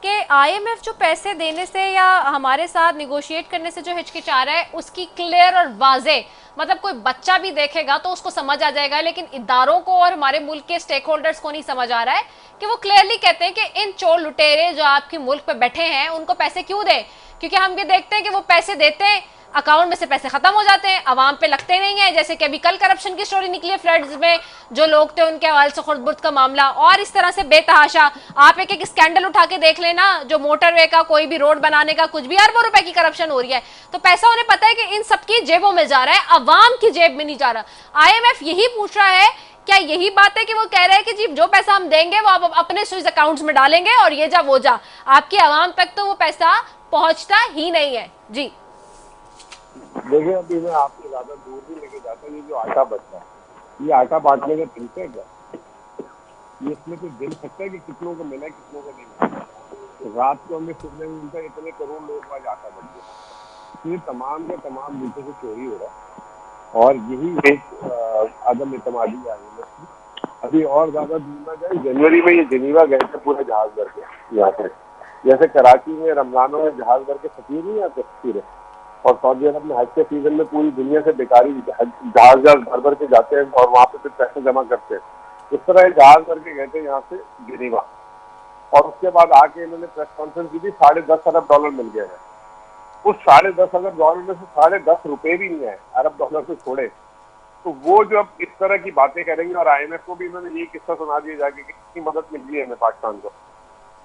कि IMF जो पैसे देने से या हमारे साथ निगोशिएट करने से जो हिचकिचा रहा है उसकी क्लियर और वाजे, मतलब कोई बच्चा भी देखेगा तो उसको समझ आ जाएगा, लेकिन इदारों को और हमारे मुल्क के स्टेक होल्डर्स को नहीं समझ आ रहा है कि वो क्लियरली कहते हैं कि इन चोर लुटेरे जो आपके मुल्क पे बैठे हैं उनको पैसे क्यों दें, क्योंकि हम ये देखते हैं कि वो पैसे देते हैं, अकाउंट में से पैसे खत्म हो जाते हैं, अवाम पे लगते नहीं है। जैसे कि अभी कल करप्शन की स्टोरी निकली है, फ्लड्स में जो लोग थे उनके हवाले से खुर्द-बुर्द का मामला, और इस तरह से बेतहाशा आप एक एक स्कैंडल उठा के देख लेना, जो मोटरवे का, कोई भी रोड बनाने का, कुछ भी अरबों रुपए की करप्शन हो रही है। तो पैसा उन्हें पता है कि इन सबकी जेबों में जा रहा है, अवाम की जेब में नहीं जा रहा। IMF यही पूछ रहा है क्या यही बात है कि वो कह रहे हैं कि जी जो पैसा हम देंगे वो आप अपने स्विस अकाउंट्स में डालेंगे और ये जा वो जा, आपकी आवाम तक तो वो पैसा पहुंचता ही नहीं है? जी देखिए, अभी मैं आपको ज्यादा दूर भी लेके जाता हूँ। ये जो आटा बचता है, ये आटा बांटने का तरीका है क्या? ये इसमें कोई गिन सकता है कि कितनों को मिला है, कितनों को नहीं मिला? रात को हमें सुनने में मिलता है इतने करोड़ लोग आज आटा बच गया। ये तमाम का तमाम नीचे से चोरी हो रहा है और यही एक अदम इतमादी आई है। अभी और ज्यादा दूर ना जाए, जनवरी में ये जनीवा गए थे पूरे जहाज भर के यहाँ से, जैसे कराची में रमजानों में जहाज भर के फकीर नहीं आते फकीर, और सऊदी अरब में हज के सीजन में पूरी दुनिया से बेकारी जहाज भर भर के जाते हैं और वहाँ पे फिर पैसे जमा करते हैं। इस तरह जहाज भर के गए थे यहाँ से जनीवा, और उसके बाद आके इन्होंने प्रेस कॉन्फ्रेंस की थी। $10.5 अरब मिल गए हैं। उस $10.5 अरब में से $10.5 रुपए भी नहीं है, अरब डॉलर से छोड़े। तो वो जो अब इस तरह की बातें करेंगे, और IMF को भी इन्होंने ये किस्सा सुना दिया जाके कि कितनी मदद मिल रही है हमें पाकिस्तान को,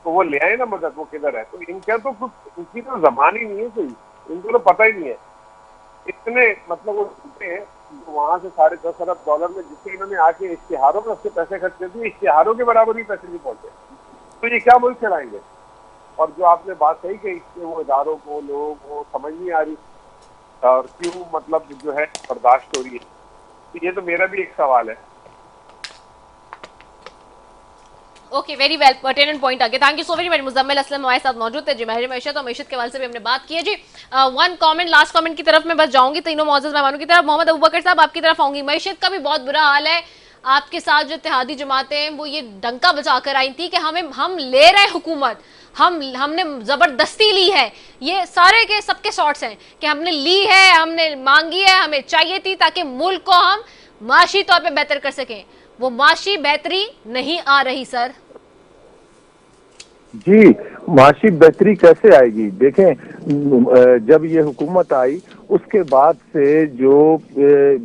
तो वो ले आए ना मदद, वो किधर है? तो इनका तो कुछ, इनकी तो जबान ही नहीं है कोई, इनको तो पता ही नहीं है। इतने मतलब वो हैं वहां से $10.5 अरब में, जिससे इन्होंने आके इश्तिहारों में उसके पैसे खर्च कर दिए, इश्तिहारों के बराबर ही पैसे नहीं पहुंचे, तो ये क्या मुल्क चलाएंगे? और जो आपने बात सही कही कि वो इदारों को, लोगों को समझ नहीं आ रही और क्यों मतलब जो है बर्दाश्त हो रही है, तो ये तो मेरा भी एक सवाल है। Okay, very well pertinent point आगे। Thank you so very much. Muzammil Aslam हमारे साथ मौजूद थे जी, महर मैशत और मैशत के हवाले से भी हमने बात की है जी। वन कमेंट, लास्ट कमेंट की तरफ मैं बस जाऊंगी तीनों मौजूद मेहमानों की तरफ। मोहम्मद अबू बकर साहब आपकी तरफ आऊंगी। मैशत का भी बहुत बुरा हाल है, आपके साथ जो इत्तेहादी जमातें हैं वो ये डंका बचा कर आई थी कि हम ले रहे हुकूमत, हमने जबरदस्ती ली है। ये सारे के सबके शॉर्ट्स हैं कि हमने ली है, हमने मांगी है, हमें चाहिए थी ताकि मुल्क को हम माशी तौर पे बेहतर कर सकें। वो माशी बेहतरी नहीं आ रही सर। जी, माशी बेहतरी कैसे आएगी? देखें, जब ये हुकूमत आई उसके बाद से जो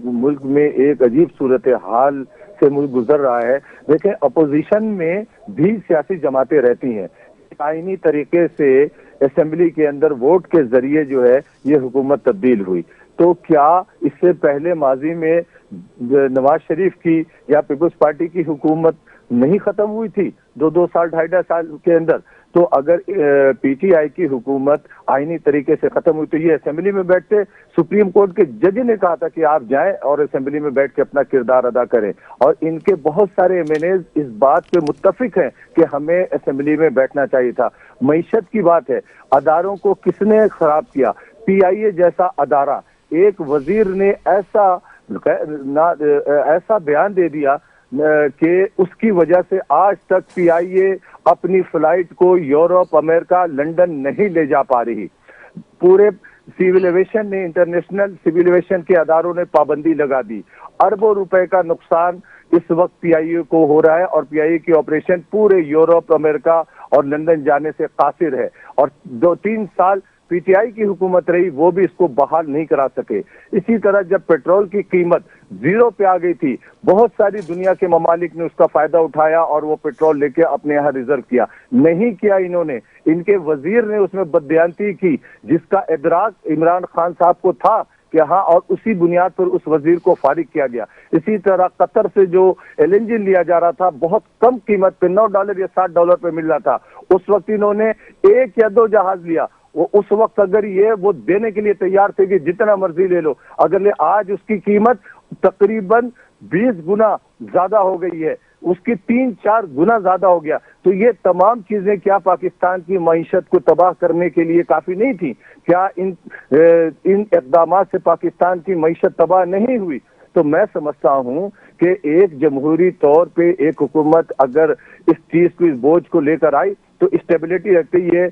मुल्क में एक अजीब सूरत हाल से मुल्क गुजर रहा है। देखें, अपोजिशन में भी सियासी जमातें रहती हैं। आईनी तरीके से असेंबली के अंदर वोट के जरिए जो है ये हुकूमत तब्दील हुई। तो क्या इससे पहले माजी में नवाज शरीफ की या पीपल्स पार्टी की हुकूमत नहीं खत्म हुई थी 2-2 साल 2.5 साल के अंदर? तो अगर PTI की हुकूमत आईनी तरीके से खत्म हुई तो ये असेंबली में बैठते। सुप्रीम कोर्ट के जज ने कहा था कि आप जाएं और असेंबली में बैठ के अपना किरदार अदा करें, और इनके बहुत सारे MNAs इस बात पे मुत्तफिक हैं कि हमें असेंबली में बैठना चाहिए था। मईशत की बात है, अदारों को किसने खराब किया? PIA जैसा अदारा, एक वजीर ने ऐसा बयान दे दिया कि उसकी वजह से आज तक PIA अपनी फ्लाइट को यूरोप, अमेरिका, लंदन नहीं ले जा पा रही। पूरे सिविल एविएशन ने, इंटरनेशनल सिविल एविएशन के अदारों ने पाबंदी लगा दी। अरबों रुपए का नुकसान इस वक्त PIA को हो रहा है, और PIA की ऑपरेशन पूरे यूरोप, अमेरिका और लंदन जाने से कासिर है। और 2-3 साल PTI की हुकूमत रही, वो भी इसको बहाल नहीं करा सके। इसी तरह जब पेट्रोल की कीमत 0 पे आ गई थी, बहुत सारी दुनिया के ममालिक ने उसका फायदा उठाया और वो पेट्रोल लेके अपने यहाँ रिजर्व किया। नहीं किया इन्होंने, इनके वजीर ने उसमें बददियानती की, जिसका इदराक इमरान खान साहब को था कि हाँ, और उसी बुनियाद पर उस वजीर को फारिग किया गया। इसी तरह कतर से जो LNG लिया जा रहा था बहुत कम कीमत पे, $9 या $60 पे मिल रहा था, उस वक्त इन्होंने 1 या 2 जहाज लिया। वो उस वक्त अगर ये वो देने के लिए तैयार थे कि जितना मर्जी ले लो, अगर आज उसकी कीमत तकरीबन 20 गुना ज्यादा हो गई है, उसकी 3-4 गुना ज्यादा हो गया। तो ये तमाम चीजें क्या पाकिस्तान की मईशत को तबाह करने के लिए काफी नहीं थी? क्या इन इक़दामात से पाकिस्तान की मईशत तबाह नहीं हुई? तो मैं समझता हूं कि एक जमहूरी तौर पे एक हुकूमत अगर इस चीज को, इस बोझ को लेकर आई तो स्टेबिलिटी रखते, ये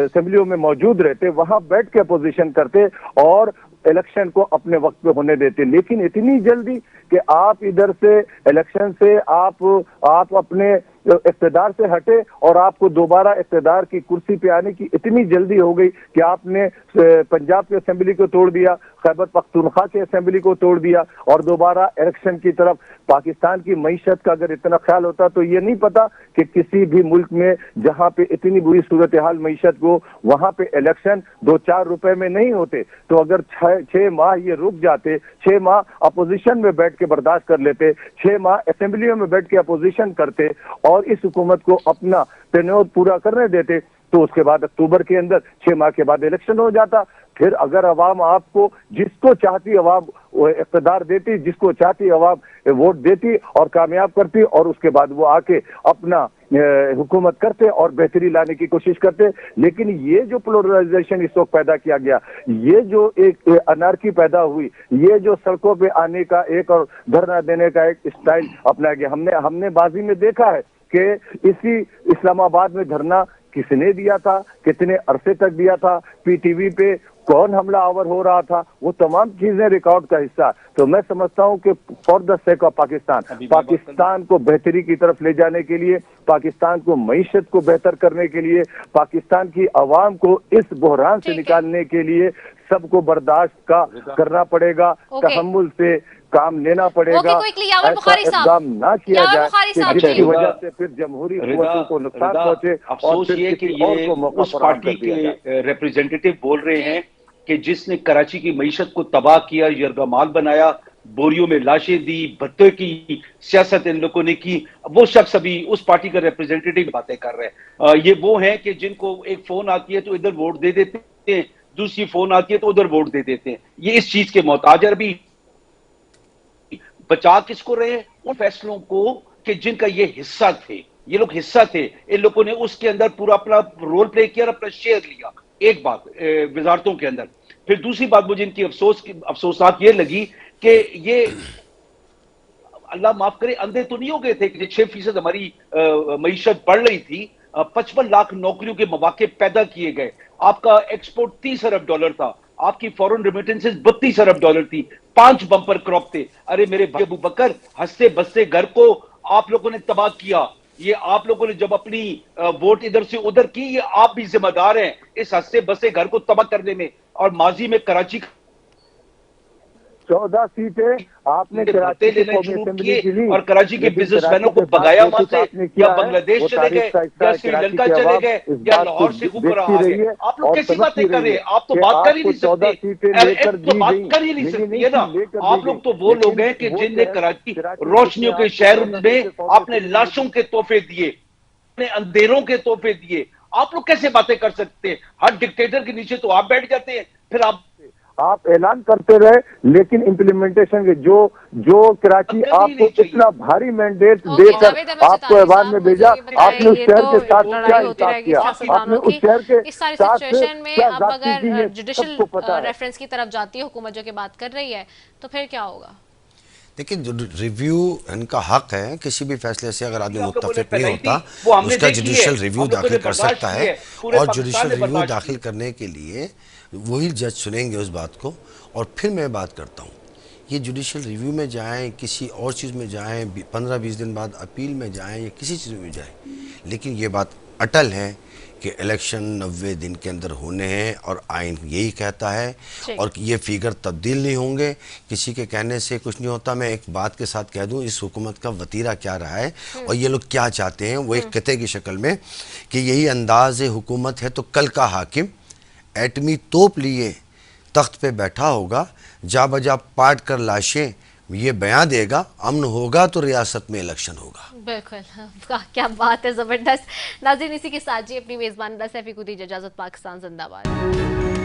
असेंबलियों में मौजूद रहते, वहां बैठ के अपोजिशन करते और इलेक्शन को अपने वक्त पे होने देते। लेकिन इतनी जल्दी कि आप इधर से इलेक्शन से आप अपने इक़्तिदार से हटे और आपको दोबारा इक़्तिदार की कुर्सी पे आने की इतनी जल्दी हो गई कि आपने पंजाब की असेंबली को तोड़ दिया, खैबर पख्तूनख्वा की असेंबली को तोड़ दिया और दोबारा इलेक्शन की तरफ। पाकिस्तान की मईशत का अगर इतना ख्याल होता तो ये नहीं पता कि किसी भी मुल्क में जहां पे इतनी बुरी सूरत हाल मईशत को, वहां पे इलेक्शन 2-4 रुपए में नहीं होते। तो अगर 6 माह ये रुक जाते, 6 माह अपोजिशन में बैठ के बर्दाश्त कर लेते, 6 माह असेंबलियों में बैठ के अपोजिशन करते और इस हुकूमत को अपना टेन्योर पूरा करने देते, तो उसके बाद अक्टूबर के अंदर 6 माह के बाद इलेक्शन हो जाता। फिर अगर अवाम आपको जिसको चाहती अवाम इक़्तिदार देती, जिसको चाहती अवाम वोट देती और कामयाब करती, और उसके बाद वो आके अपना हुकूमत करते और बेहतरी लाने की कोशिश करते। लेकिन ये जो पोलराइजेशन इस वक्त पैदा किया गया, ये जो एक अनार्की पैदा हुई, ये जो सड़कों पे आने का एक और धरना देने का एक स्टाइल अपनाया गया, हमने बाजी में देखा है कि इसी इस्लामाबाद में धरना किसने दिया था, कितने अरसे तक दिया था, पीटीवी पे कौन हमला आवर हो रहा था, वो तमाम चीजें रिकॉर्ड का हिस्सा। तो मैं समझता हूं कि for the sake of Pakistan को बेहतरी की तरफ ले जाने के लिए, पाकिस्तान को मईशत को बेहतर करने के लिए, पाकिस्तान की आवाम को इस बहरान से निकालने के लिए सबको बर्दाश्त करना पड़ेगा, तहम्मुल से काम लेना पड़ेगा। ऐसा इक़दाम ना किया जाए कि जिसकी वजह से फिर जमहूरी हुकूमतों को नुकसान पहुंचे। अफसोस ये कि ये उस पार्टी के रिप्रेजेंटेटिव बोल रहे हैं कि जिसने कराची की मईशत को तबाह किया, यरगमाल बनाया, बोरियों में लाशें दी, भत्ते की सियासत इन लोगों ने की, वो शख्स अभी उस पार्टी का रिप्रेजेंटेटिव बातें कर रहे हैं। ये वो हैं कि जिनको एक फोन आती है तो इधर वोट दे देते हैं, दूसरी फोन आती है तो उधर वोट दे देते हैं। ये इस चीज के मोहताज है। अभी बचा किसको रहे? उन फैसलों को कि जिनका ये हिस्सा थे, ये लोग हिस्सा थे, इन लोगों ने उसके अंदर पूरा अपना रोल प्ले किया और अपना शेयर लिया। एक बात वजारतों के अंदर। फिर दूसरी बात मुझे इनकी अफसोसनाक ये लगी कि ये अल्लाह माफ करे अंधे तो नहीं हो गए थे कि 6% हमारी मईशत बढ़ रही थी, 55 लाख नौकरियों के मौके पैदा किए गए, आपका एक्सपोर्ट $30 अरब था, आपकी फॉरेन रेमिटेंसेस $32 अरब थी, 5 बम्पर क्रॉप थे। अरे मेरे भाई अबू बकर, हंसते बसते घर को आप लोगों ने तबाह किया। ये आप लोगों ने जब अपनी वोट इधर से उधर की, ये आप भी जिम्मेदार हैं इस हंसते बसते घर को तबाह करने में। और माजी में कराची 14 सीटें आपने कराची लेने शुरू किए और कराची के बिजनेसमैनों को भगाया वहां से, या बांग्लादेश चले गए, या श्रीलंका चले गए, या लाहौर से ऊपर आ गए। आप लोग कैसी बातें कर रहे हैं? आप तो बात कर ही नहीं सकते, तो बात कर ही नहीं सकती है ना। आप लोग तो वो लोग हैं कि जिनने कराची रोशनियों के शहर में अपने लाशों के तोहफे दिए, अपने अंधेरों के तोहफे दिए। आप लोग कैसे बातें कर सकते हैं? हर डिक्टेटर के नीचे तो आप बैठ जाते हैं, फिर आप ऐलान करते रहे, लेकिन इम्प्लीमेंटेशन के जो कराची आपको इतना भारी मैंडेट देकर आपको ऐवान में भेजा, आपने उस शहर के साथ क्या हिसाब किया? आपने उस शहर के इस सारी सिचुएशन में अब अगर जुडिशल रेफरेंस की तरफ जाती है हुकूमत जो की बात कर रही है, तो फिर क्या होगा? देखिए, रिव्यू इनका हक है, किसी भी फैसले से अगर आदमी मुत्तफिक नहीं होता उसका जुडिशियल रिव्यू दाखिल कर सकता है, और जुडिशियल रिव्यू दाखिल करने के लिए वही जज सुनेंगे उस बात को। और फिर मैं बात करता हूँ, ये जुडिशियल रिव्यू में जाएं, किसी और चीज़ में जाएं, 15-20 दिन बाद अपील में जाएं या किसी चीज़ में जाएं, लेकिन ये बात अटल है कि इलेक्शन 90 दिन के अंदर होने हैं और आइन यही कहता है, और ये फिगर तब्दील नहीं होंगे। किसी के कहने से कुछ नहीं होता। मैं एक बात के साथ कह दूं, इस हुकूमत का वतीरा क्या रहा है और ये लोग क्या चाहते हैं, वो एक किते की शक्ल में कि यही अंदाज हुकूमत है तो कल का हाकिम एटमी तोप लिए तख्त पे बैठा होगा, जा बजा पाट कर लाशें ये बयां देगा, अमन होगा तो रियासत में इलेक्शन होगा। बिल्कुल, क्या बात है, जबरदस्त। नाज़रीन, इसी के साथ जी अपनी मेजबान सैफी को दीजिए इजाजत। पाकिस्तान जिंदाबाद।